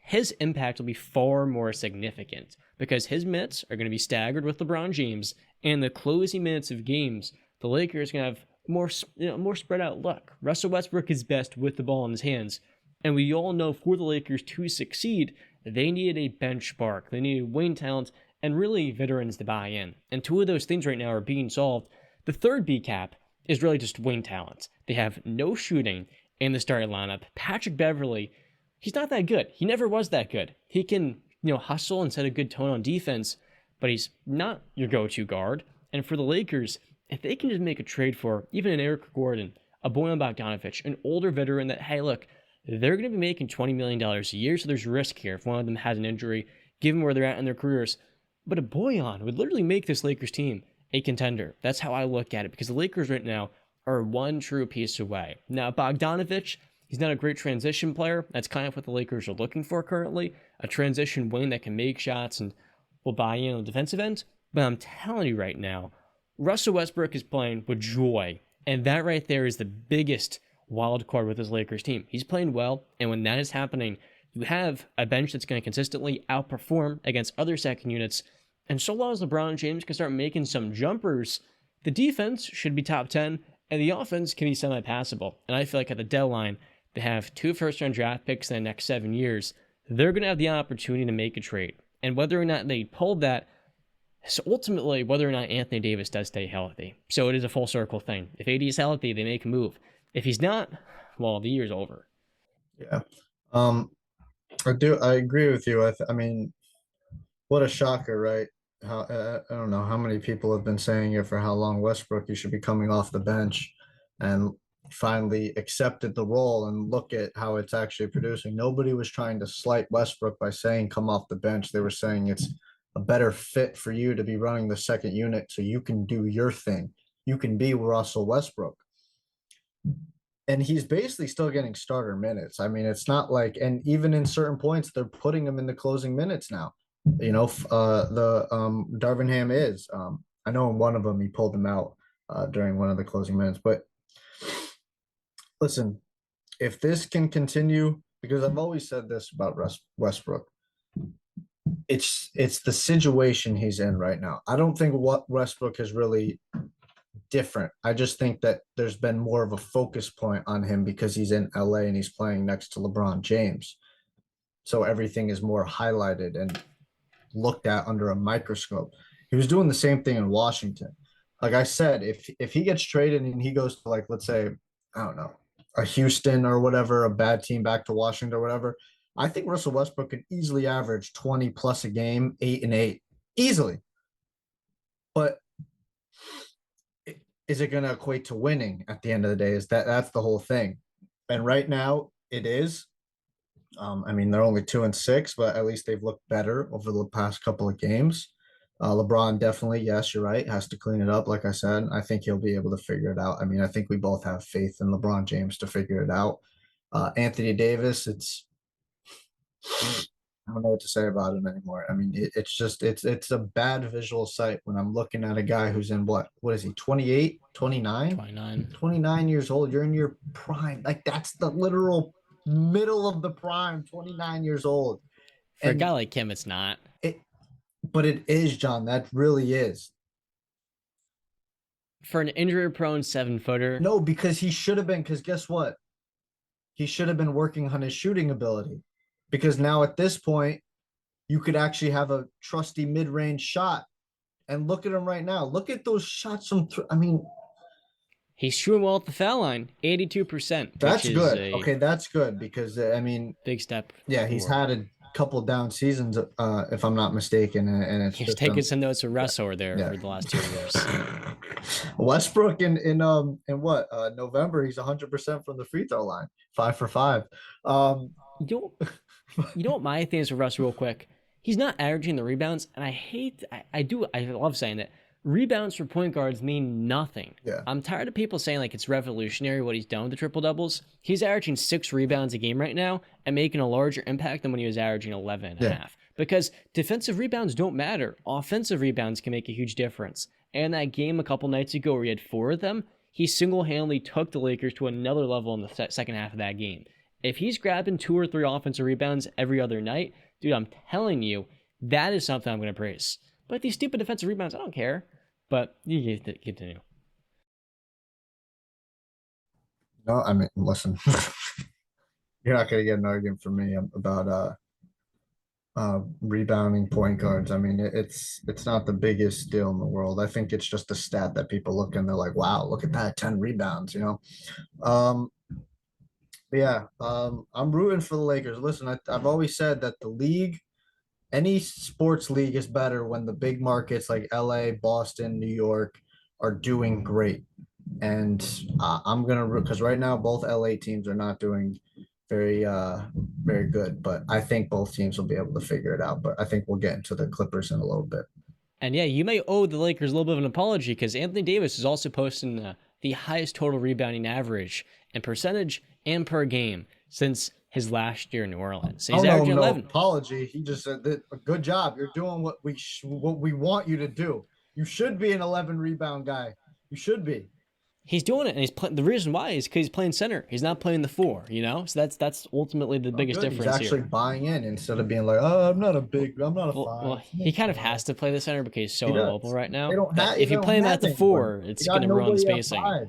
his impact will be far more significant because his minutes are going to be staggered with LeBron James, and the closing minutes of games, the Lakers are going to have more spread out look. Russell Westbrook is best with the ball in his hands, and we all know for the Lakers to succeed, they needed a bench spark, they needed wing talent, and really veterans to buy in. And 2 of those things right now are being solved. The third B cap is really just wing talent. They have no shooting in the starting lineup. Patrick Beverley, he's not that good. He never was that good. He can, hustle and set a good tone on defense, but he's not your go-to guard. And for the Lakers, if they can just make a trade for even an Eric Gordon, a Bojan Bogdanovic, an older veteran that, hey, look, they're going to be making $20 million a year, so there's risk here if one of them has an injury, given where they're at in their careers. But a Bojan would literally make this Lakers team a contender. That's how I look at it, because the Lakers right now are one true piece away. Now, Bogdanovic, He's not a great transition player. That's kind of what the Lakers are looking for currently. A transition wing that can make shots and will buy in on the defensive end. But I'm telling you right now, Russell Westbrook is playing with joy. And that right there is the biggest wild card with this Lakers team. He's playing well. And when that is happening, you have a bench that's going to consistently outperform against other second units. And so long as LeBron James can start making some jumpers, the defense should be top 10 and the offense can be semi-passable. And I feel like at the deadline, they have 2 first-round draft picks in the next 7 years. They're going to have the opportunity to make a trade. And whether or not they pulled that, so ultimately, whether or not Anthony Davis does stay healthy. So it is a full circle thing. If AD is healthy, they make a move. If he's not, well, the year's over. Yeah. I agree with you. I mean, what a shocker, right? How I don't know how many people have been saying it for how long. Westbrook, you should be coming off the bench, and finally accepted the role, and look at how it's actually producing. Nobody was trying to slight Westbrook by saying come off the bench. They were saying it's a better fit for you to be running the second unit so you can do your thing. You can be Russell Westbrook. And he's basically still getting starter minutes. I mean, it's not like, and even in certain points, they're putting him in the closing minutes now. Darvingham is. I know in one of them he pulled him out during one of the closing minutes. But listen, if this can continue, because I've always said this about Westbrook, it's the situation he's in right now. I don't think what Westbrook is really different. I just think that there's been more of a focus point on him because he's in LA and he's playing next to LeBron James. So everything is more highlighted and looked at under a microscope. He was doing the same thing in Washington. Like I said, if he gets traded and he goes to, like, let's say, I don't know, a Houston or whatever, a bad team back to Washington or whatever, I think Russell Westbrook could easily average 20 plus a game, 8 and 8, easily. But is it going to equate to winning at the end of the day? That's the whole thing. And right now it is. I mean, they're only 2-6, but at least they've looked better over the past couple of games. LeBron definitely, yes, you're right, has to clean it up. Like I said, I think he'll be able to figure it out. I mean, I think we both have faith in LeBron James to figure it out. Anthony Davis, I don't know what to say about him anymore. I mean, it's a bad visual sight when I'm looking at a guy who's in what is he, 28, 29? 29 years old. You're in your prime. Like, that's the literal middle of the prime, 29 years old. For a guy like him, it's not. But it is, John. That really is. For an injury-prone 7-footer? No, because he should have been, because guess what? He should have been working on his shooting ability. Because now at this point, you could actually have a trusty mid-range shot. And look at him right now. Look at those shots from I mean, he's shooting well at the foul line, 82%. That's good. Okay, that's good because, I mean, big step. Yeah, he's had a couple down seasons, if I'm not mistaken, and it's he's taking some notes from Russ over there for the last 2 years. Westbrook in November, he's 100% from the free throw line, 5 for 5. You know what my thing is with Russ, real quick? He's not averaging the rebounds, and I love saying that. Rebounds for point guards mean nothing. Yeah. I'm tired of people saying like it's revolutionary what he's done with the triple doubles. He's averaging 6 rebounds a game right now and making a larger impact than when he was averaging 11 and a half. Because defensive rebounds don't matter. Offensive rebounds can make a huge difference. And that game a couple nights ago where he had 4 of them, he single-handedly took the Lakers to another level in the second half of that game. If he's grabbing 2 or 3 offensive rebounds every other night, dude, I'm telling you, that is something I'm going to praise. But these stupid defensive rebounds, I don't care. But you get to continue. No, I mean, listen, you're not going to get an argument from me about rebounding point guards. I mean, it's not the biggest deal in the world. I think it's just a stat that people look and they're like, wow, look at that, 10 rebounds, you know? I'm rooting for the Lakers. Listen, I've always said that the league, any sports league, is better when the big markets like LA, Boston, New York are doing great. And I'm going to root, because right now both LA teams are not doing very good. But I think both teams will be able to figure it out. But I think we'll get into the Clippers in a little bit. And yeah, you may owe the Lakers a little bit of an apology because Anthony Davis is also posting the highest total rebounding average and percentage and per game since his last year in New Orleans. So I he's don't know averaging him no 11. apology. He just said that a good job. You're doing what we want you to do. You should be an 11 rebound guy. You should be. He's doing it, and he's playing. The reason why is because he's playing center. He's not playing the 4. So that's ultimately the Oh, biggest good. He's difference actually here. buying in instead of being like, oh, I'm not a Well, five. he kind of has to play the center because he's He so immobile does. right They now. don't That have. They if you don't play him at have the anyone. 4, They it's got going to ruin the nobody at spacing. five.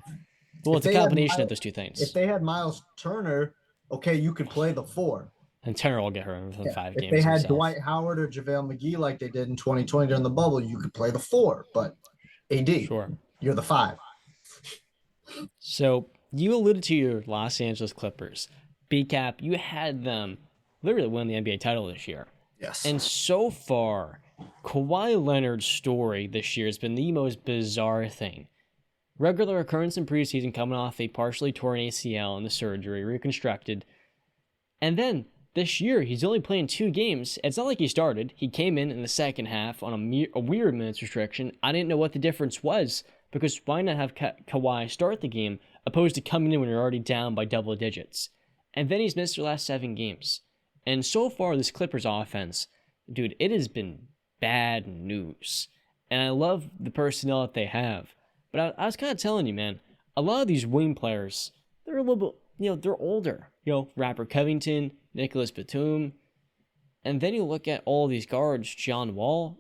Well, If it's a they had combination of Miles, those two if things. they had Miles Turner, okay, you could play the 4. And Turner will get hurt within Yeah. 5 If they games had himself. Dwight Howard or JaVale McGee like they did in 2020 during the bubble, you could play the 4. But AD, Sure. you're the 5. So you alluded to your Los Angeles Clippers. BCAP, you had them literally win the NBA title this year. Yes. And so far, Kawhi Leonard's story this year has been the most bizarre thing. Regular occurrence in preseason, coming off a partially torn ACL and the surgery, reconstructed. And then this year, he's only playing 2 games. It's not like he started. He came in the second half on a weird minutes restriction. I didn't know what the difference was, because why not have Kawhi start the game opposed to coming in when you're already down by double digits? And then he's missed the last 7 games. And so far, this Clippers offense, dude, it has been bad news. And I love the personnel that they have. But I was kind of telling you, man, a lot of these wing players, they're a little bit, they're older. Rapper Covington, Nicholas Batum. And then you look at all these guards, John Wall.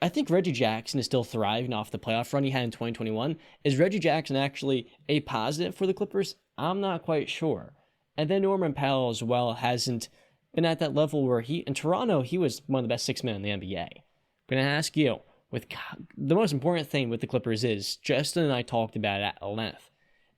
I think Reggie Jackson is still thriving off the playoff run he had in 2021. Is Reggie Jackson actually a positive for the Clippers? I'm not quite sure. And then Norman Powell as well hasn't been at that level where in Toronto, he was one of the best 6 men in the NBA. I'm going to ask you, the most important thing with the Clippers is, Justin and I talked about it at length,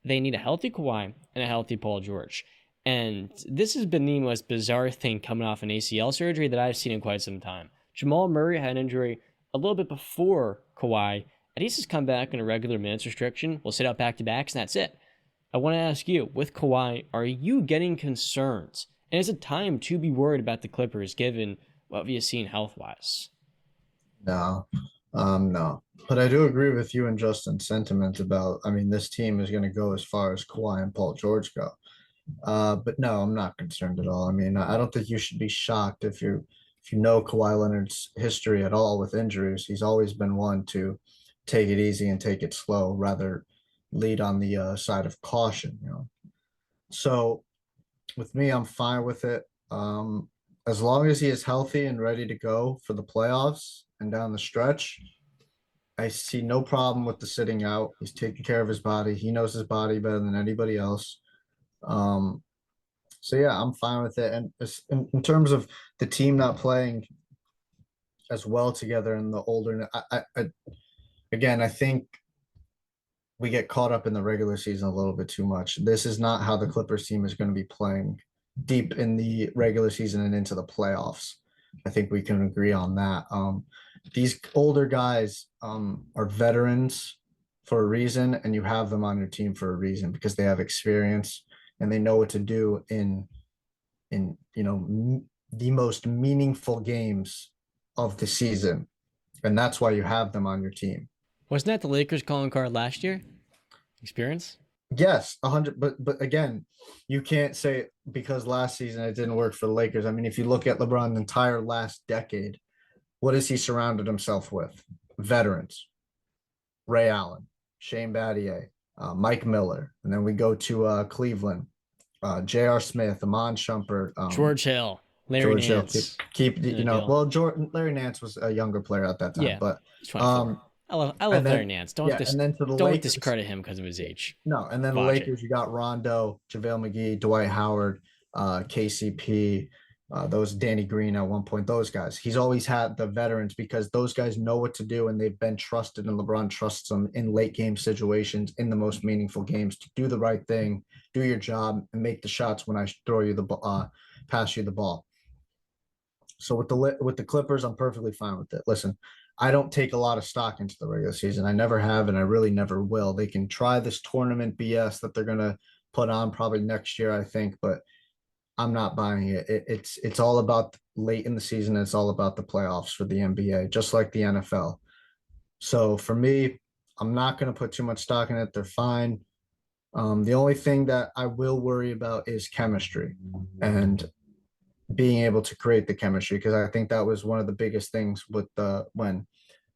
they need a healthy Kawhi and a healthy Paul George. And this has been the most bizarre thing coming off an ACL surgery that I've seen in quite some time. Jamal Murray had an injury a little bit before Kawhi, and he's just come back in a regular minutes restriction. We'll sit out back-to-backs, and that's it. I want to ask you, with Kawhi, are you getting concerned? And is it time to be worried about the Clippers, given what we've seen health-wise? No, no. But I do agree with you and Justin's sentiment about, this team is going to go as far as Kawhi and Paul George go. But no, I'm not concerned at all. I don't think you should be shocked if you know Kawhi Leonard's history at all with injuries. He's always been one to take it easy and take it slow, rather lead on the side of caution. So with me, I'm fine with it. As long as he is healthy and ready to go for the playoffs and down the stretch, I see no problem with the sitting out. He's taking care of his body. He knows his body better than anybody else. So yeah, I'm fine with it. And in terms of the team not playing as well together and the older, again, I think we get caught up in the regular season a little bit too much. This is not how the Clippers team is going to be playing deep in the regular season and into the playoffs. I think we can agree on that. These older guys are veterans for a reason, and you have them on your team for a reason, because they have experience and they know what to do in the most meaningful games of the season, and that's why you have them on your team. Wasn't that the Lakers calling card last year? Experience? Yes, 100. But again, you can't say because last season it didn't work for the Lakers. If you look at LeBron's entire last decade, what has he surrounded himself with? Veterans: Ray Allen, Shane Battier, Mike Miller, and then we go to Cleveland. J.R. Smith, Amon Shumpert, George Hill, Larry George Hill. Nance. Larry Nance was a younger player at that time, Yeah, but he's 24. I love Larry Nance. And then to the don't Lakers, discredit him because of his age. no, and then the Watch Lakers, you got Rondo, JaVale McGee, Dwight Howard, KCP, those Danny Green at one point, those guys. He's always had the veterans because those guys know what to do and they've been trusted, and LeBron trusts them in late game situations, in the most meaningful games, to do the right thing, do your job, and make the shots when I throw you pass you the ball. So with the Clippers, I'm perfectly fine with it. Listen, I don't take a lot of stock into the regular season. I never have, and I really never will. They can try this tournament BS that they're gonna put on probably next year, I think, but I'm not buying it. It's all about late in the season. It's all about the playoffs for the NBA, just like the NFL. So for me, I'm not going to put too much stock in it. They're fine. The only thing that I will worry about is chemistry and being able to create the chemistry, because I think that was one of the biggest things with the when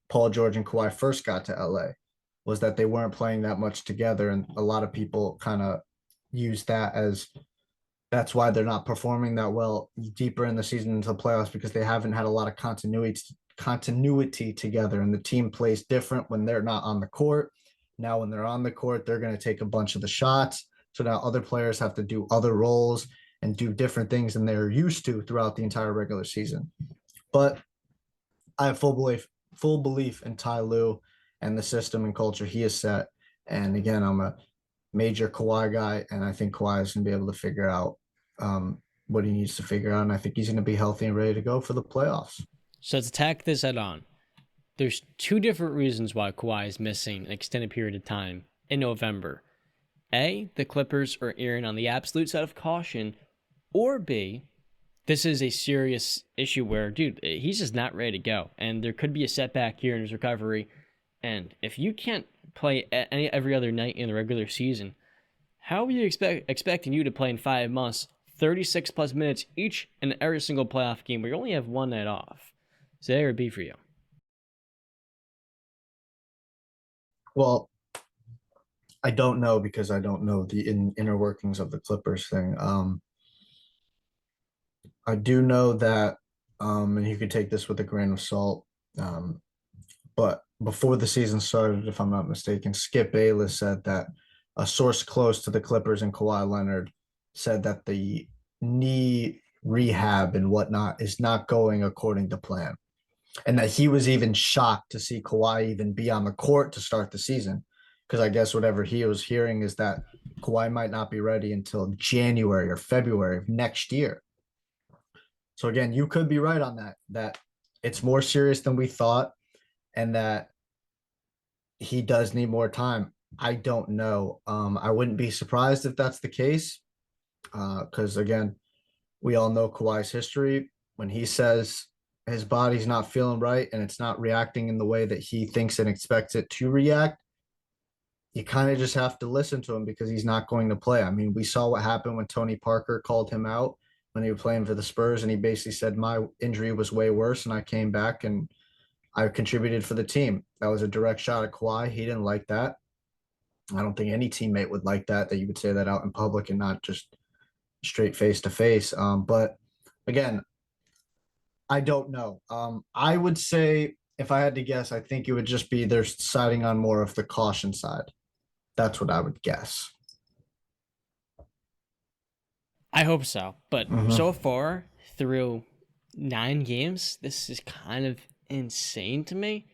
Paul George and Kawhi first got to LA, was that they weren't playing that much together, and a lot of people kind of use that as that's why they're not performing that well deeper in the season into the playoffs, because they haven't had a lot of continuity together, and the team plays different when they're not on the court. Now when they're on the court, they're going to take a bunch of the shots, so now other players have to do other roles and do different things than they're used to throughout the entire regular season. But I have full belief in Ty Lue and the system and culture he has set. And again, I'm a major Kawhi guy, and I think Kawhi is going to be able to figure out what he needs to figure out. And I think he's going to be healthy and ready to go for the playoffs. So let's tack this head on. There's two different reasons why Kawhi is missing an extended period of time in November. A, the Clippers are erring on the absolute side of caution, or B, this is a serious issue where, dude, he's just not ready to go, and there could be a setback here in his recovery. And if you can't play every other night in the regular season, how are you expecting you to play in 5 months, 36 plus minutes each in every single playoff game where you only have one night off? So that would be for you. Well, I don't know, because I don't know the inner workings of the Clippers thing. I do know that, and you could take this with a grain of salt, but before the season started, if I'm not mistaken, Skip Bayless said that a source close to the Clippers and Kawhi Leonard said that the knee rehab and whatnot is not going according to plan, and that he was even shocked to see Kawhi even be on the court to start the season, because I guess whatever he was hearing is that Kawhi might not be ready until January or February of next year. So again, you could be right on that it's more serious than we thought, and that he does need more time. I don't know. I wouldn't be surprised if that's the case, because again, we all know Kawhi's history. When he says his body's not feeling right and it's not reacting in the way that he thinks and expects it to react, you kind of just have to listen to him, because he's not going to play. I mean, we saw what happened when Tony Parker called him out when he was playing for the Spurs, and he basically said, my injury was way worse and I came back and I contributed for the team. That was a direct shot at Kawhi. He didn't like that. I don't think any teammate would like that you would say that out in public and not just straight face to face. But again, I don't know. I would say, if I had to guess, I think it would just be they're siding on more of the caution side. That's what I would guess. I hope so. But Mm-hmm. so far, through 9 games, this is kind of insane to me.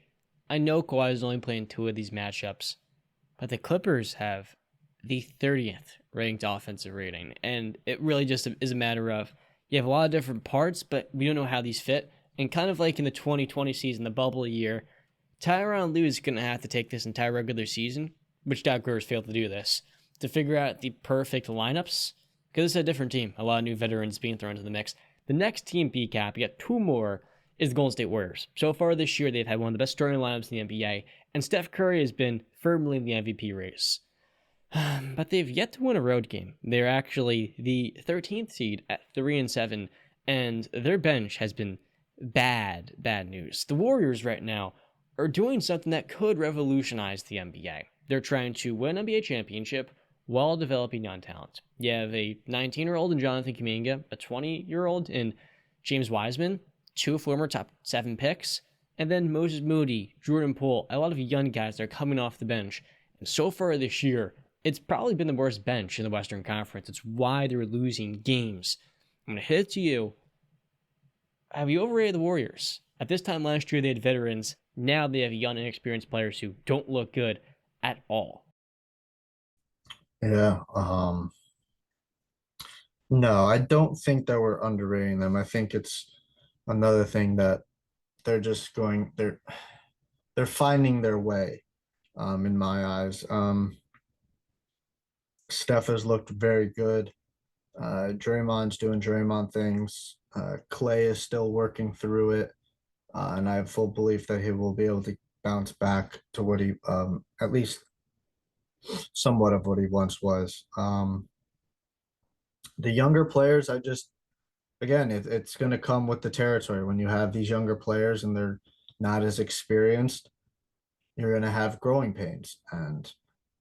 I know Kawhi is only playing 2 of these matchups, but the Clippers have the 30th ranked offensive rating. And it really just is a matter of, you have a lot of different parts, but we don't know how these fit. And kind of like in the 2020 season, the bubble year, Tyronn Lue is going to have to take this entire regular season, which Doc Rivers failed to do this, to figure out the perfect lineups, because it's a different team. A lot of new veterans being thrown into the mix. The next team, PCAP, you got 2 more, is the Golden State Warriors. So far this year, they've had one of the best starting lineups in the NBA, and Steph Curry has been firmly in the MVP race. But they've yet to win a road game. They're actually the 13th seed at 3-7, and their bench has been bad news. The Warriors right now are doing something that could revolutionize the NBA. They're trying to win an NBA championship while developing young talent. You have a 19-year-old in Jonathan Kuminga, a 20-year-old in James Wiseman, 2 former top 7 picks, and then Moses Moody, Jordan Poole, a lot of young guys that are coming off the bench. And so far this year, it's probably been the worst bench in the Western Conference. It's why they're losing games. I'm going to hit it to you. Have you overrated the Warriors? At this time last year, they had veterans. Now they have young, inexperienced players who don't look good at all. Yeah. No, I don't think that we're underrating them. I think it's another thing that they're just going they're finding their way, in my eyes. Steph has looked very good. Draymond's doing Draymond things. Clay is still working through it, and I have full belief that he will be able to bounce back to what he, at least somewhat of what he once was. The younger players, again, it's going to come with the territory. When you have these younger players and they're not as experienced, you're going to have growing pains. And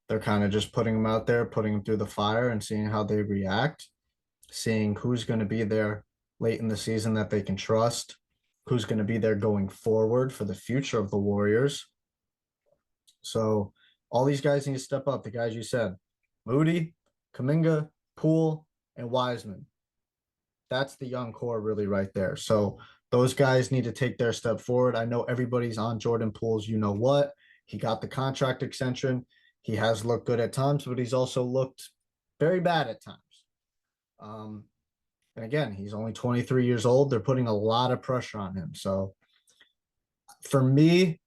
they're kind of just putting them out there, putting them through the fire and seeing how they react, seeing who's going to be there late in the season that they can trust, who's going to be there going forward for the future of the Warriors. So all these guys need to step up. The guys you said, Moody, Kuminga, Poole, and Wiseman. That's the young core really right there. So those guys need to take their step forward. I know everybody's on Jordan Poole's, you know what? He got the contract extension. He has looked good at times, but he's also looked very bad at times. And again, he's only 23 years old. They're putting a lot of pressure on him. So for me,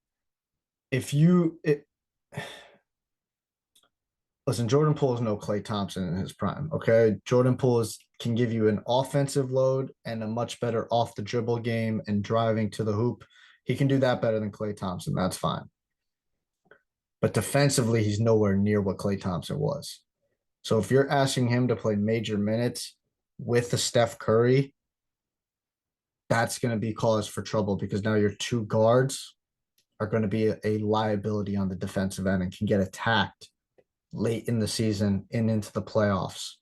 listen, Jordan Poole is no Klay Thompson in his prime. Okay. Jordan Poole can give you an offensive load and a much better off the dribble game and driving to the hoop. He can do that better than Klay Thompson. That's fine. But defensively, he's nowhere near what Klay Thompson was. So if you're asking him to play major minutes with the Steph Curry, that's going to be cause for trouble because now your two guards are going to be a liability on the defensive end and can get attacked late in the season and into the playoffs.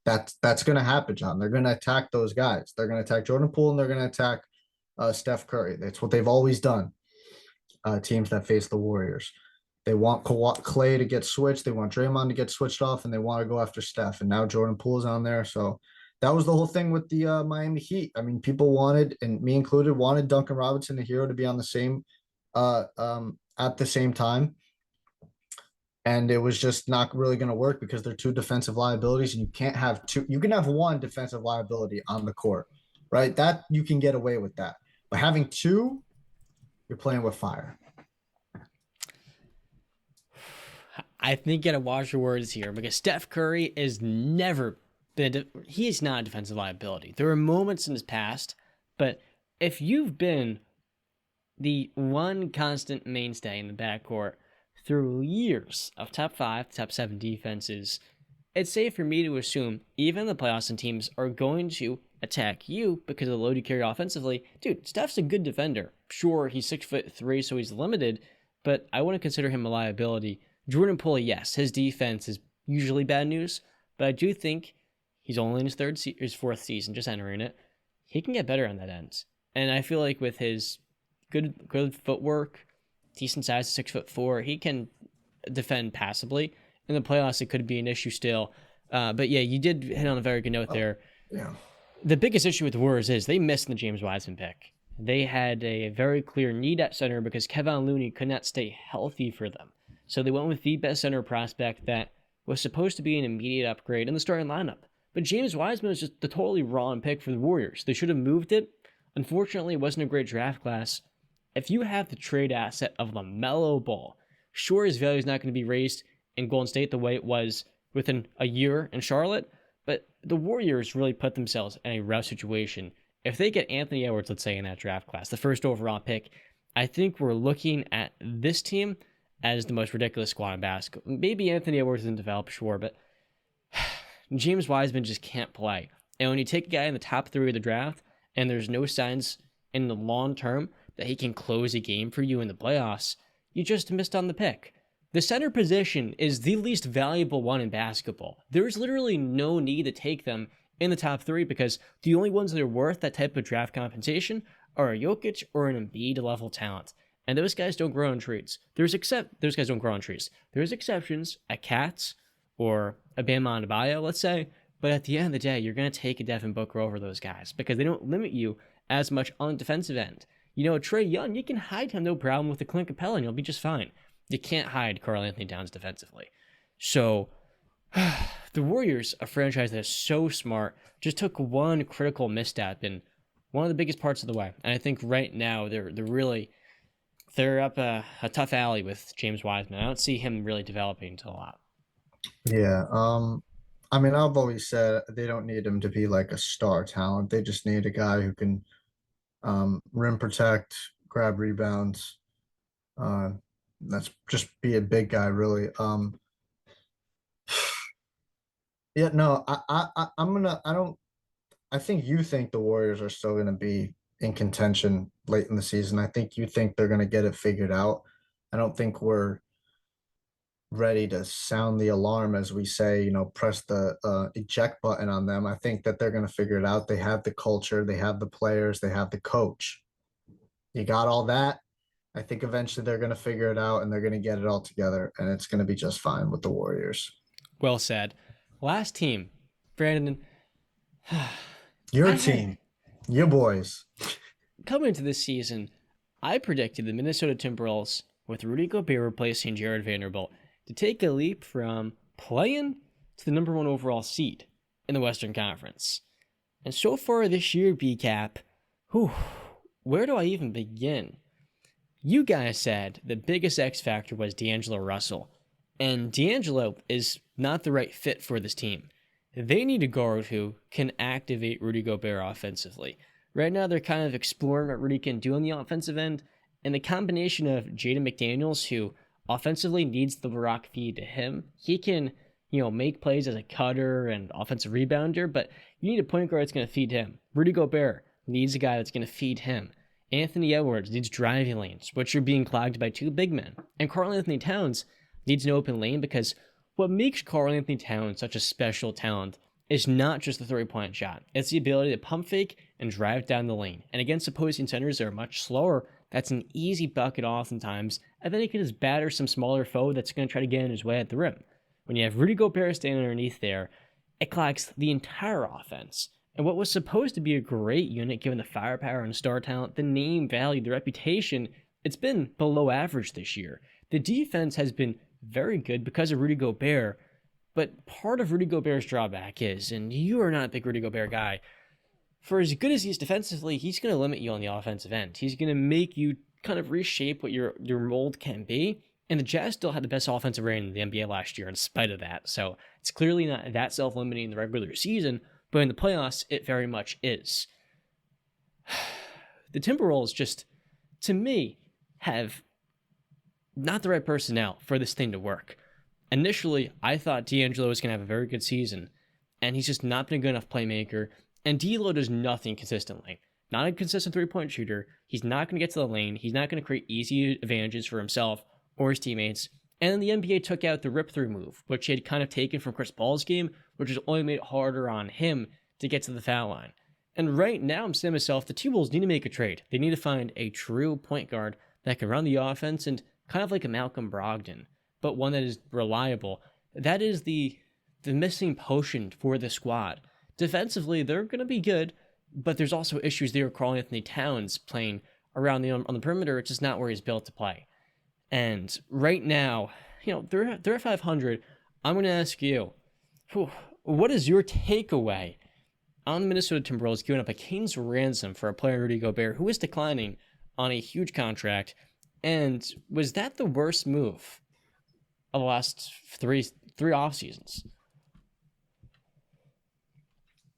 That's going to happen, John. They're going to attack those guys. They're going to attack Jordan Poole and they're going to attack Steph Curry. That's what they've always done. Teams that face the Warriors, they want Klay to get switched. They want Draymond to get switched off, and they want to go after Steph. And now Jordan Poole's on there, so that was the whole thing with the Miami Heat. I mean, people wanted, and me included, wanted Duncan Robinson, the hero, to be on the same at the same time. And it was just not really going to work because they're two defensive liabilities, and you can't have two. You can have one defensive liability on the court, right? That you can get away with that. But having two, you're playing with fire. I think you got to watch your words here because Steph Curry is never been. He is not a defensive liability. There were moments in his past, but if you've been the one constant mainstay in the backcourt through years of top 5, top 7 defenses, it's safe for me to assume even the playoffs and teams are going to attack you because of the load you carry offensively. Dude, Steph's a good defender. Sure, he's 6'3", so he's limited, but I wouldn't consider him a liability. Jordan Poole, yes, his defense is usually bad news, but I do think he's only in his fourth season, just entering it. He can get better on that end. And I feel like with his good footwork, decent size, 6'4", he can defend passably. In the playoffs, it could be an issue still. But yeah, you did hit on a very good note there. Yeah. The biggest issue with the Warriors is they missed the James Wiseman pick. They had a very clear need at center because Kevin Looney could not stay healthy for them. So they went with the best center prospect that was supposed to be an immediate upgrade in the starting lineup. But James Wiseman was just the totally wrong pick for the Warriors. They should have moved it. Unfortunately, it wasn't a great draft class. If you have the trade asset of LaMelo Ball, sure, his value is not going to be raised in Golden State the way it was within a year in Charlotte, but the Warriors really put themselves in a rough situation. If they get Anthony Edwards, let's say, in that draft class, the first overall pick, I think we're looking at this team as the most ridiculous squad in basketball. Maybe Anthony Edwards didn't develop, sure, but James Wiseman just can't play. And when you take a guy in the top 3 of the draft, and there's no signs in the long term that he can close a game for you in the playoffs, you just missed on the pick. The center position is the least valuable one in basketball. There's literally no need to take them in the top 3 because the only ones that are worth that type of draft compensation are a Jokic or an Embiid level talent. And those guys don't grow on trees. Those guys don't grow on trees. There's exceptions, a Cats or a Bam Adebayo, let's say. But at the end of the day, you're going to take a Devin Booker over those guys because they don't limit you as much on the defensive end. You know, Trae Young, you can hide him no problem with the Clint Capella and you'll be just fine. You can't hide Karl Anthony Towns defensively. So the Warriors, a franchise that is so smart, just took one critical misstep in one of the biggest parts of the way. And I think right now they're up a tough alley with James Wiseman. I don't see him really developing until a lot. Yeah. I mean, I've always said they don't need him to be like a star talent. They just need a guy who can rim protect, grab rebounds. That's just be a big guy, really. Yeah, no, I'm gonna. I don't. I think you think the Warriors are still gonna be in contention late in the season. I think you think they're gonna get it figured out. I don't think we're ready to sound the alarm, as we say, press the eject button on them. I think that they're going to figure it out. They have the culture, they have the players, they have the coach. You got all that. I think eventually they're going to figure it out and they're going to get it all together, and it's going to be just fine with the Warriors. Well said. Last team, Brandon. Your I had team, your boys. coming into this season, I predicted the Minnesota Timberwolves with Rudy Gobert replacing Jared Vanderbilt to take a leap from playing to the number 1 overall seed in the Western Conference. And so far this year, BCAP, where do I even begin? You guys said the biggest X factor was D'Angelo Russell, and D'Angelo is not the right fit for this team. They need a guard who can activate Rudy Gobert offensively. Right now, they're kind of exploring what Rudy can do on the offensive end, and the combination of Jaden McDaniels, who offensively needs the rock feed to him, he can, make plays as a cutter and offensive rebounder, but you need a point guard that's going to feed him. Rudy Gobert needs a guy that's going to feed him. Anthony Edwards needs driving lanes, which are being clogged by 2 big men. And Karl-Anthony Towns needs an open lane because what makes Karl-Anthony Towns such a special talent is not just the 3-point shot. It's the ability to pump fake and drive down the lane. And against opposing centers that are much slower, that's an easy bucket oftentimes. And then he can just batter some smaller foe that's going to try to get in his way at the rim. When you have Rudy Gobert standing underneath there, it clogs the entire offense. And what was supposed to be a great unit, given the firepower and star talent, the name value, the reputation, it's been below average this year. The defense has been very good because of Rudy Gobert, but part of Rudy Gobert's drawback is, and you are not a big Rudy Gobert guy, for as good as he is defensively, he's going to limit you on the offensive end. He's going to make you kind of reshape what your mold can be. And the Jazz still had the best offensive rating in the NBA last year in spite of that. So it's clearly not that self-limiting in the regular season, but in the playoffs, it very much is. The Timberwolves just, to me, have not the right personnel for this thing to work. Initially, I thought D'Angelo was going to have a very good season, and he's just not been a good enough playmaker, and D'Lo does nothing consistently. Not a consistent 3-point shooter. He's not going to get to the lane. He's not going to create easy advantages for himself or his teammates. And then the NBA took out the rip-through move, which he had kind of taken from Chris Paul's game, which has only made it harder on him to get to the foul line. And right now, I'm saying to myself, the T-Wolves need to make a trade. They need to find a true point guard that can run the offense and kind of like a Malcolm Brogdon, but one that is reliable. That is the missing potion for the squad. Defensively, they're going to be good, but there's also issues there with Karl-Anthony Towns playing around on the perimeter. It's just not where he's built to play. And right now, they're at 500. I'm going to ask you, what is your takeaway on the Minnesota Timberwolves giving up a king's ransom for a player, Rudy Gobert, who is declining on a huge contract? And was that the worst move of the last three off seasons?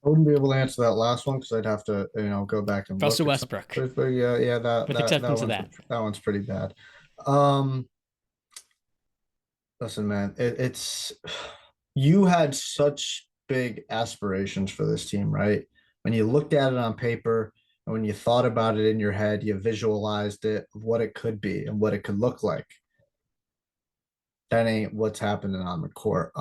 I wouldn't be able to answer that last one because I'd have to, go back and Russell look. Westbrook. But yeah, that one's pretty bad. Listen, man, it's you had such big aspirations for this team, right? When you looked at it on paper and when you thought about it in your head, you visualized it, what it could be and what it could look like. That ain't what's happening on the court.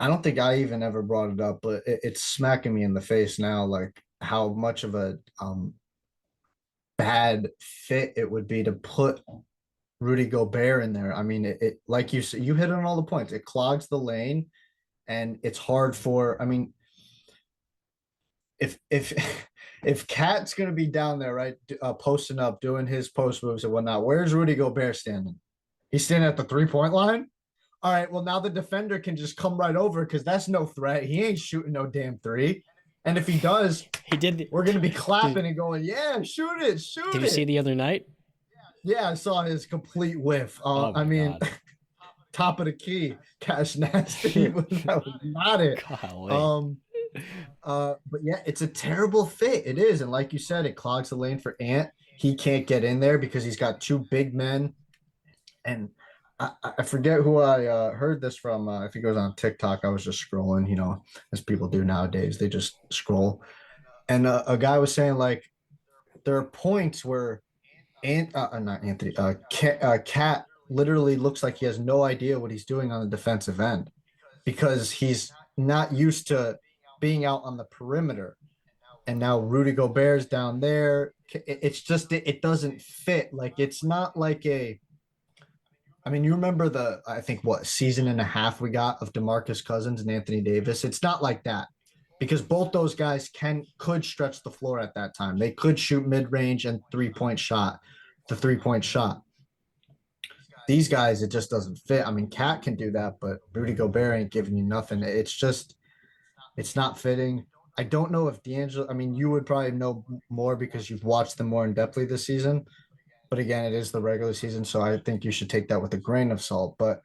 I don't think I even ever brought it up, but it's smacking me in the face now, like how much of a bad fit it would be to put Rudy Gobert in there. I mean, it like you said, you hit on all the points. It clogs the lane, and it's hard for. I mean, if if Cat's gonna be down there, right, posting up, doing his post moves and whatnot, where's Rudy Gobert standing? He's standing at the 3-point line. All right, well, now the defender can just come right over because that's no threat. He ain't shooting no damn 3. And if he does, we're going to be clapping and going, yeah, shoot it. Did you see the other night? Yeah, I saw his complete whiff. I mean, top of the key, Cash Nasty. That was not it. But yeah, it's a terrible fit. It is. And like you said, it clogs the lane for Ant. He can't get in there because he's got 2 big men. And I forget who I heard this from. I think it was on TikTok. I was just scrolling, as people do nowadays. They just scroll. And a guy was saying, like, there are points where, not Anthony, Cat literally looks like he has no idea what he's doing on the defensive end because he's not used to being out on the perimeter. And now Rudy Gobert's down there. It's just, it doesn't fit. Like, it's not like I mean, you remember I think, what, season and a half we got of DeMarcus Cousins and Anthony Davis? It's not like that because both those guys could stretch the floor at that time. They could shoot mid-range and the 3-point shot. These guys, it just doesn't fit. I mean, Cat can do that, but Rudy Gobert ain't giving you nothing. It's not fitting. I don't know if D'Angelo, I mean, you would probably know more because you've watched them more in depthly this season. But again, it is the regular season, so I think you should take that with a grain of salt. But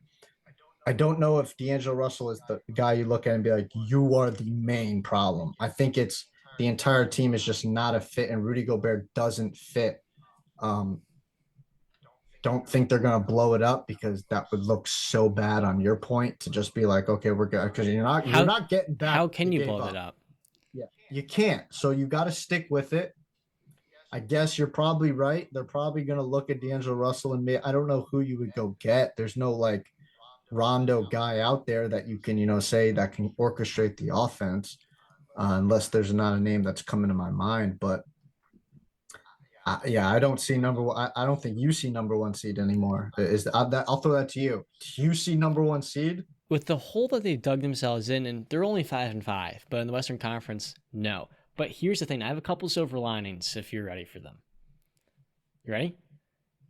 I don't know if D'Angelo Russell is the guy you look at and be like, you are the main problem. I think it's the entire team is just not a fit, and Rudy Gobert doesn't fit. Um, don't think they're going to blow it up because that would look so bad on your point to just be like, okay, we're good because you're not getting back. How can you blow it up? Yeah, you can't. So you got to stick with it. I guess you're probably right. They're probably going to look at D'Angelo Russell and me. I don't know who you would go get. There's no like Rondo guy out there that you can, say that can orchestrate the offense, unless there's not a name that's coming to my mind. But yeah, I don't see number one. I don't think you see number one seed anymore. I'll throw that to you. Do you see number one seed? With the hole that they dug themselves in, and they're only 5-5, but in the Western Conference, no. But here's the thing. I have a couple silver linings if you're ready for them. You ready?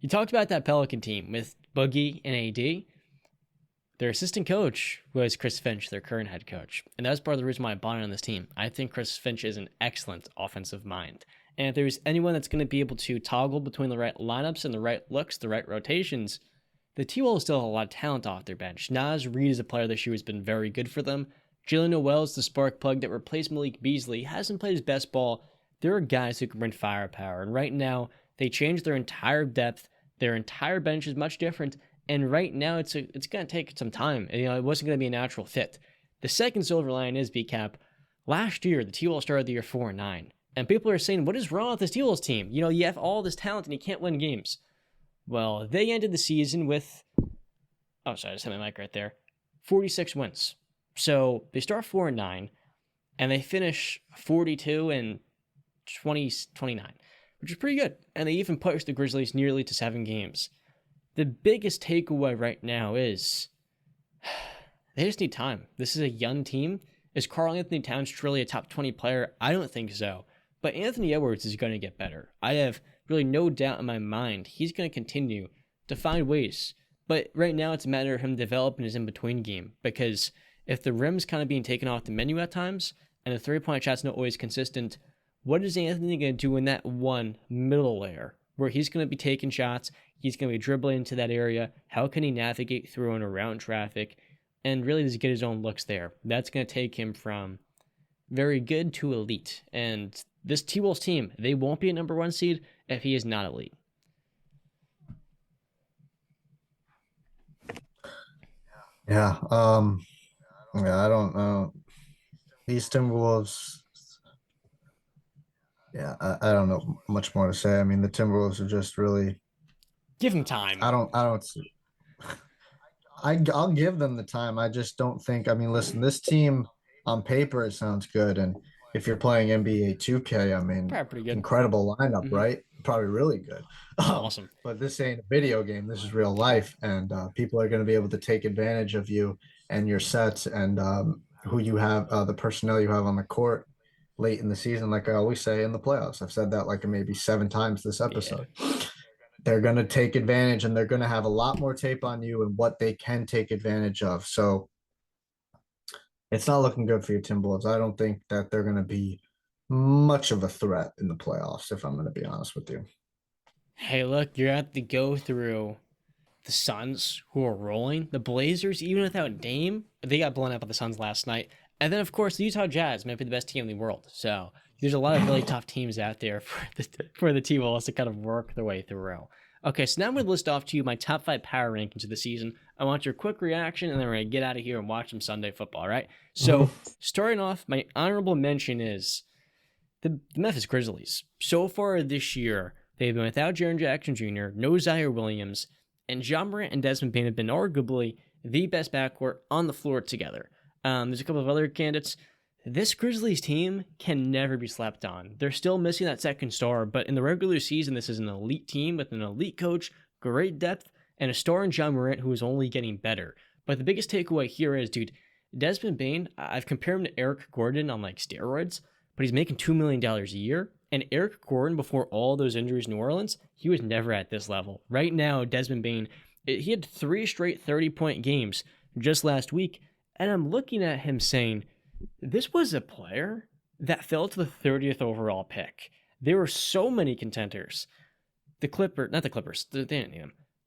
You talked about that Pelican team with Boogie and AD. Their assistant coach was Chris Finch, their current head coach. And that's part of the reason why I bought on this team. I think Chris Finch is an excellent offensive mind. And if there's anyone that's going to be able to toggle between the right lineups and the right looks, the right rotations, the TWolves still have a lot of talent off their bench. Naz Reid is a player this year who's been very good for them. Jalen Noel's the spark plug that replaced Malik Beasley. Hasn't played his best ball. There are guys who can bring firepower. And right now, they changed their entire depth. Their entire bench is much different. And right now, it's going to take some time. It wasn't going to be a natural fit. The second silver line is BCAP. Last year, the T-Wolves started the year 4-9. And people are saying, what is wrong with this T-Wolves team? You have all this talent and you can't win games. Well, they ended the season with, oh, sorry, I just hit my mic right there, 46 wins. So they start 4-9, and they finish 42-29, which is pretty good. And they even pushed the Grizzlies nearly to 7 games. The biggest takeaway right now is they just need time. This is a young team. Is Karl-Anthony Towns truly a top 20 player? I don't think so. But Anthony Edwards is going to get better. I have really no doubt in my mind he's going to continue to find ways. But right now it's a matter of him developing his in-between game. Because if the rim's kind of being taken off the menu at times, and the three-point shot's not always consistent, what is Anthony going to do in that one middle layer? Where he's going to be taking shots, he's going to be dribbling into that area. How can he navigate through and around traffic? And really just get his own looks there. That's going to take him from very good to elite. And this T-Wolves team, they won't be a number one seed if he is not elite. Yeah. I don't know. These Timberwolves. Yeah, I don't know much more to say. I mean, the Timberwolves are just really. Give him time. I don't see. I'll give them the time. I just don't think. I mean, listen, this team on paper it sounds good, and if you're playing NBA 2K, I mean, probably pretty good. Incredible lineup, right? Probably really good. Awesome. But this ain't a video game. This is real life, and people are going to be able to take advantage of you and your sets and who you have, the personnel you have on the court late in the season. Like I always say in the playoffs, I've said that like maybe 7 times this episode. Yeah. They're going to take advantage and they're going to have a lot more tape on you and what they can take advantage of. So it's not looking good for your Timberwolves. I don't think that they're going to be much of a threat in the playoffs, if I'm going to be honest with you. Hey, look, you're going to have to go through the Suns, who are rolling. The Blazers, even without Dame, they got blown up by the Suns last night. And then, of course, the Utah Jazz might be the best team in the world. So there's a lot of really tough teams out there for the T-Wolves to kind of work their way through. Okay, so now I'm going to list off to you my top 5 power rankings of the season. I want your quick reaction, and then we're going to get out of here and watch some Sunday football, all right? So, starting off, my honorable mention is the Memphis Grizzlies. So far this year, they've been without Jaren Jackson Jr., no Zaire Williams, and Ja Morant and Desmond Bane have been arguably the best backcourt on the floor together. There's a couple of other candidates. This Grizzlies team can never be slept on. They're still missing that second star, but in the regular season, this is an elite team with an elite coach, great depth, and a star in Ja Morant who is only getting better. But the biggest takeaway here is, dude, Desmond Bane, I've compared him to Eric Gordon on like steroids, but he's making $2 million a year. And Eric Gordon, before all those injuries in New Orleans, he was never at this level. Right now, Desmond Bane, he had 3 straight 30-point games just last week, and I'm looking at him saying, this was a player that fell to the 30th overall pick. There were so many contenders. The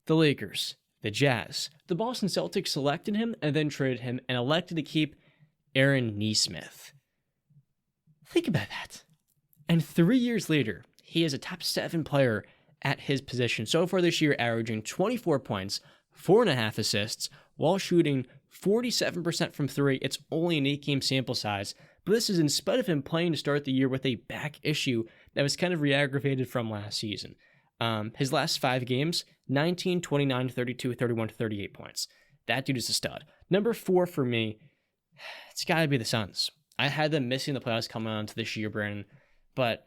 Lakers, the Jazz, the Boston Celtics selected him and then traded him and elected to keep Aaron Nesmith. Think about that. And 3 years later, he is a top 7 player at his position. So far this year, averaging 24 points, 4.5 assists, while shooting 47% from 3. It's only an 8-game sample size, but this is in spite of him playing to start the year with a back issue that was kind of re-aggravated from last season. His last 5 games, 19, 29, 32, 31, 38 points. That dude is a stud. Number 4 for me, it's got to be the Suns. I had them missing the playoffs coming on to this year, Brandon, but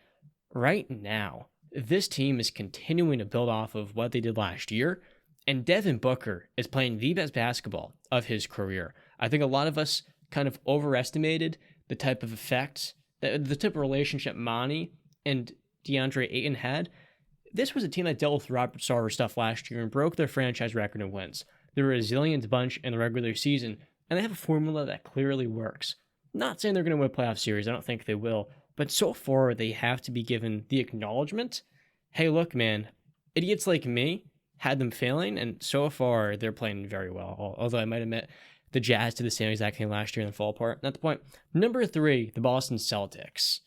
right now, this team is continuing to build off of what they did last year, and Devin Booker is playing the best basketball of his career. I think a lot of us kind of overestimated the type of effect, the type of relationship Monty and DeAndre Ayton had. This was a team that dealt with Robert Sarver stuff last year and broke their franchise record in wins. They're a resilient bunch in the regular season, and they have a formula that clearly works. Not saying they're going to win a playoff series. I don't think they will. But so far, they have to be given the acknowledgement. Hey, look, man, idiots like me had them failing, and so far, they're playing very well. Although I might admit, the Jazz did the same exact thing last year and then fall apart. Not the point. Number 3, the Boston Celtics.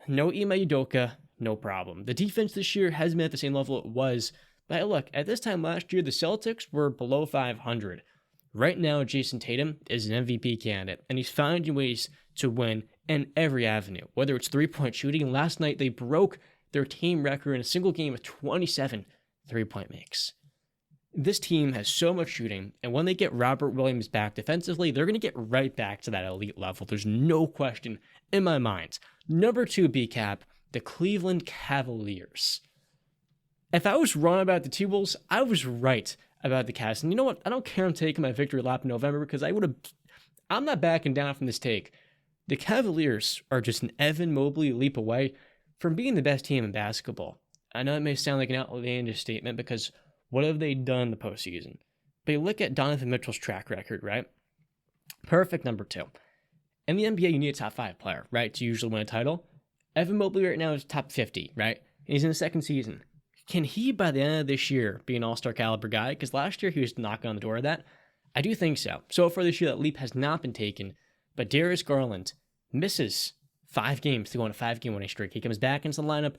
No Ime Udoka, no problem. The defense this year hasn't been at the same level it was. But look, at this time last year, the Celtics were below 500. Right now, Jason Tatum is an MVP candidate, and he's finding ways to win in every avenue, whether it's three-point shooting. Last night, they broke their team record in a single game with 27 three-point makes. This team has so much shooting, and when they get Robert Williams back defensively, they're going to get right back to that elite level. There's no question in my mind. Number 2, BCAP, the Cleveland Cavaliers. If I was wrong about the TWolves, I was right about the Cavs. And you know what? I don't care I'm taking my victory lap in November because I'm not backing down from this take. The Cavaliers are just an Evan Mobley leap away from being the best team in basketball. I know it may sound like an outlandish statement because what have they done in the postseason? But you look at Donovan Mitchell's track record, right? Perfect number 2. In the NBA, you need a top 5 player, right, to usually win a title. Evan Mobley right now is top 50, right? And he's in his second season. Can he, by the end of this year, be an all-star caliber guy? Because last year he was knocking on the door of that. I do think so. So far this year, that leap has not been taken. But Darius Garland misses 5 games to go on a 5-game winning streak. He comes back into the lineup,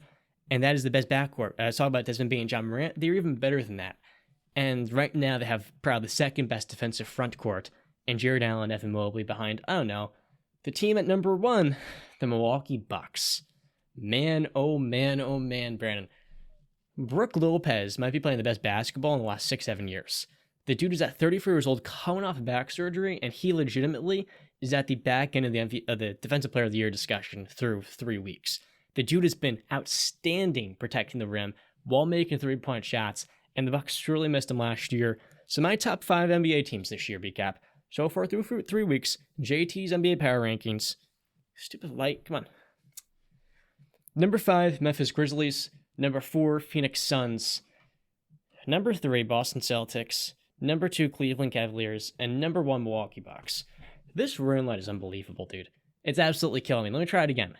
and that is the best backcourt. I was talking about Desmond Bane and Ja Morant. They're even better than that. And right now, they have probably the second best defensive front court, and Jared Allen, Evan Mobley behind, I don't know, the team at number 1, the Milwaukee Bucks. Man, oh man, oh man, Brandon. Brook Lopez might be playing the best basketball in the last 6-7 years. The dude is at 34 years old, coming off back surgery, and he legitimately is at the back end of the Defensive Player of the Year discussion through 3 weeks. The dude has been outstanding protecting the rim while making 3-point shots, and the Bucks surely missed him last year. So my top 5 NBA teams this year, BCAP. So far through 3 weeks, JT's NBA Power Rankings. Stupid light, come on. Number 5, Memphis Grizzlies. Number 4, Phoenix Suns. Number 3, Boston Celtics. Number 2, Cleveland Cavaliers. And number 1, Milwaukee Bucks. This run line is unbelievable, dude. It's absolutely killing me. Let me try it again.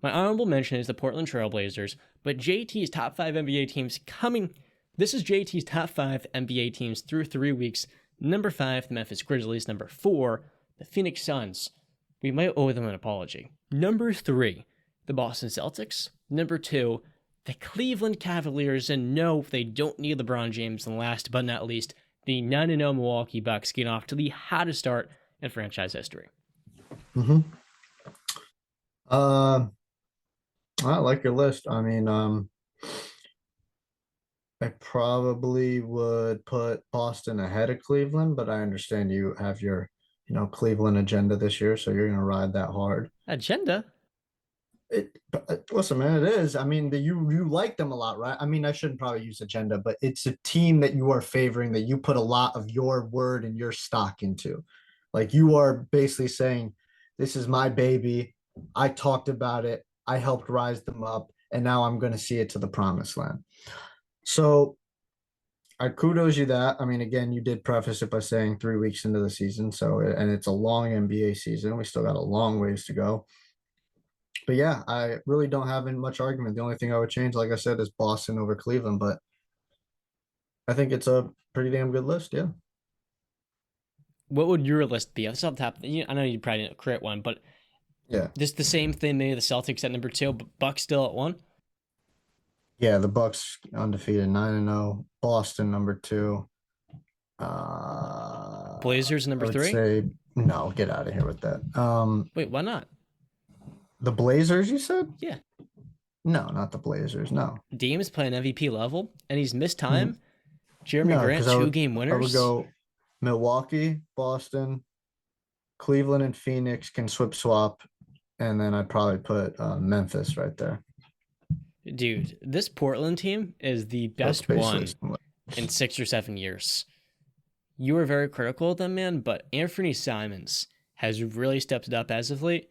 My honorable mention is the Portland Trail Blazers, but JT's top 5 NBA teams coming. This is JT's top 5 NBA teams through 3 weeks. Number 5, the Memphis Grizzlies. Number 4, the Phoenix Suns. We might owe them an apology. Number 3, the Boston Celtics. Number 2, the Cleveland Cavaliers, and no, they don't need LeBron James. And last but not least, the 9-0 Milwaukee Bucks getting off to the hottest start in franchise history. Mm-hmm. I like your list. I mean, I probably would put Boston ahead of Cleveland, but I understand you have your, Cleveland agenda this year, so you're going to ride that hard. Agenda? Listen, man, it is. I mean, you like them a lot, right? I mean, I shouldn't probably use agenda, but it's a team that you are favoring, that you put a lot of your word and your stock into. Like, you are basically saying, "This is my baby. I talked about it. I helped rise them up, and now I'm going to see it to the promised land." So I kudos you that. I mean, again, you did preface it by saying 3 weeks into the season, and it's a long NBA season. We still got a long ways to go. But yeah, I really don't have any much argument. The only thing I would change, like I said, is Boston over Cleveland. But I think it's a pretty damn good list. Yeah. What would your list be? Off the top, I know you probably didn't create one, but Yeah. just the same thing. Maybe the Celtics at number 2, but Bucks still at 1. Yeah, the Bucks undefeated 9-0. Boston number 2. Blazers I number would 3. say no. Get out of here with that. Wait, why not? The Blazers, you said? Yeah, No, not the Blazers. No. Dame is playing MVP level, and he's missed time. Jeremy No, Grant, because 2-game I would winners. go Milwaukee, Boston, Cleveland, and Phoenix can swap, and then I'd probably put Memphis right there. Dude, this Portland team is the best one in 6 or 7 years. You were very critical of them, man, but Anthony Simons has really stepped it up as of late.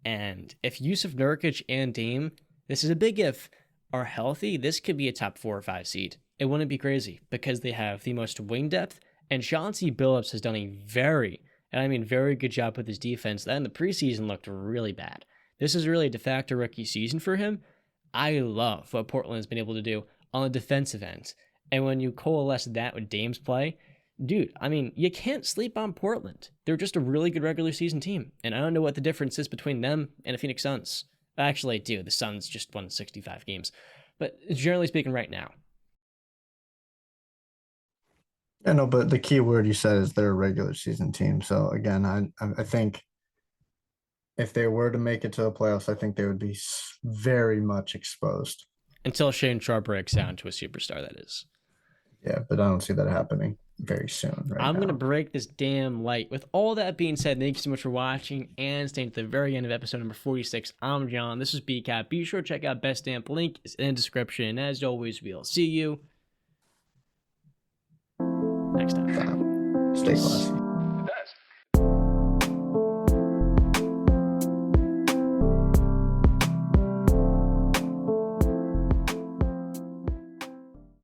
And if Yusuf Nurkic and Dame, this is a big if, are healthy, this could be a top 4 or 5 seed. It wouldn't be crazy because they have the most wing depth, and Chauncey Billups has done a very good job with his defense. That in the preseason looked really bad. This is really a de facto rookie season for him. I love what Portland has been able to do on the defensive end. And when you coalesce that with Dame's play, dude, I mean, you can't sleep on Portland. They're just a really good regular season team. And I don't know what the difference is between them and the Phoenix Suns. Actually, I do. The Suns just won 65 games. But generally speaking, right now. Yeah, no, but the key word you said is they're a regular season team. So again, I think if they were to make it to the playoffs, I think they would be very much exposed. Until Shane Sharp breaks down to a superstar, that is. Yeah, but I don't see that happening very soon. I'm going to break this damn light. With all that being said, thank you so much for watching and staying to the very end of episode number 46. I'm John. This is BCAP. Be sure to check out Best Stamp. Link is in the description. And as always, we'll see you next time. Stay classy.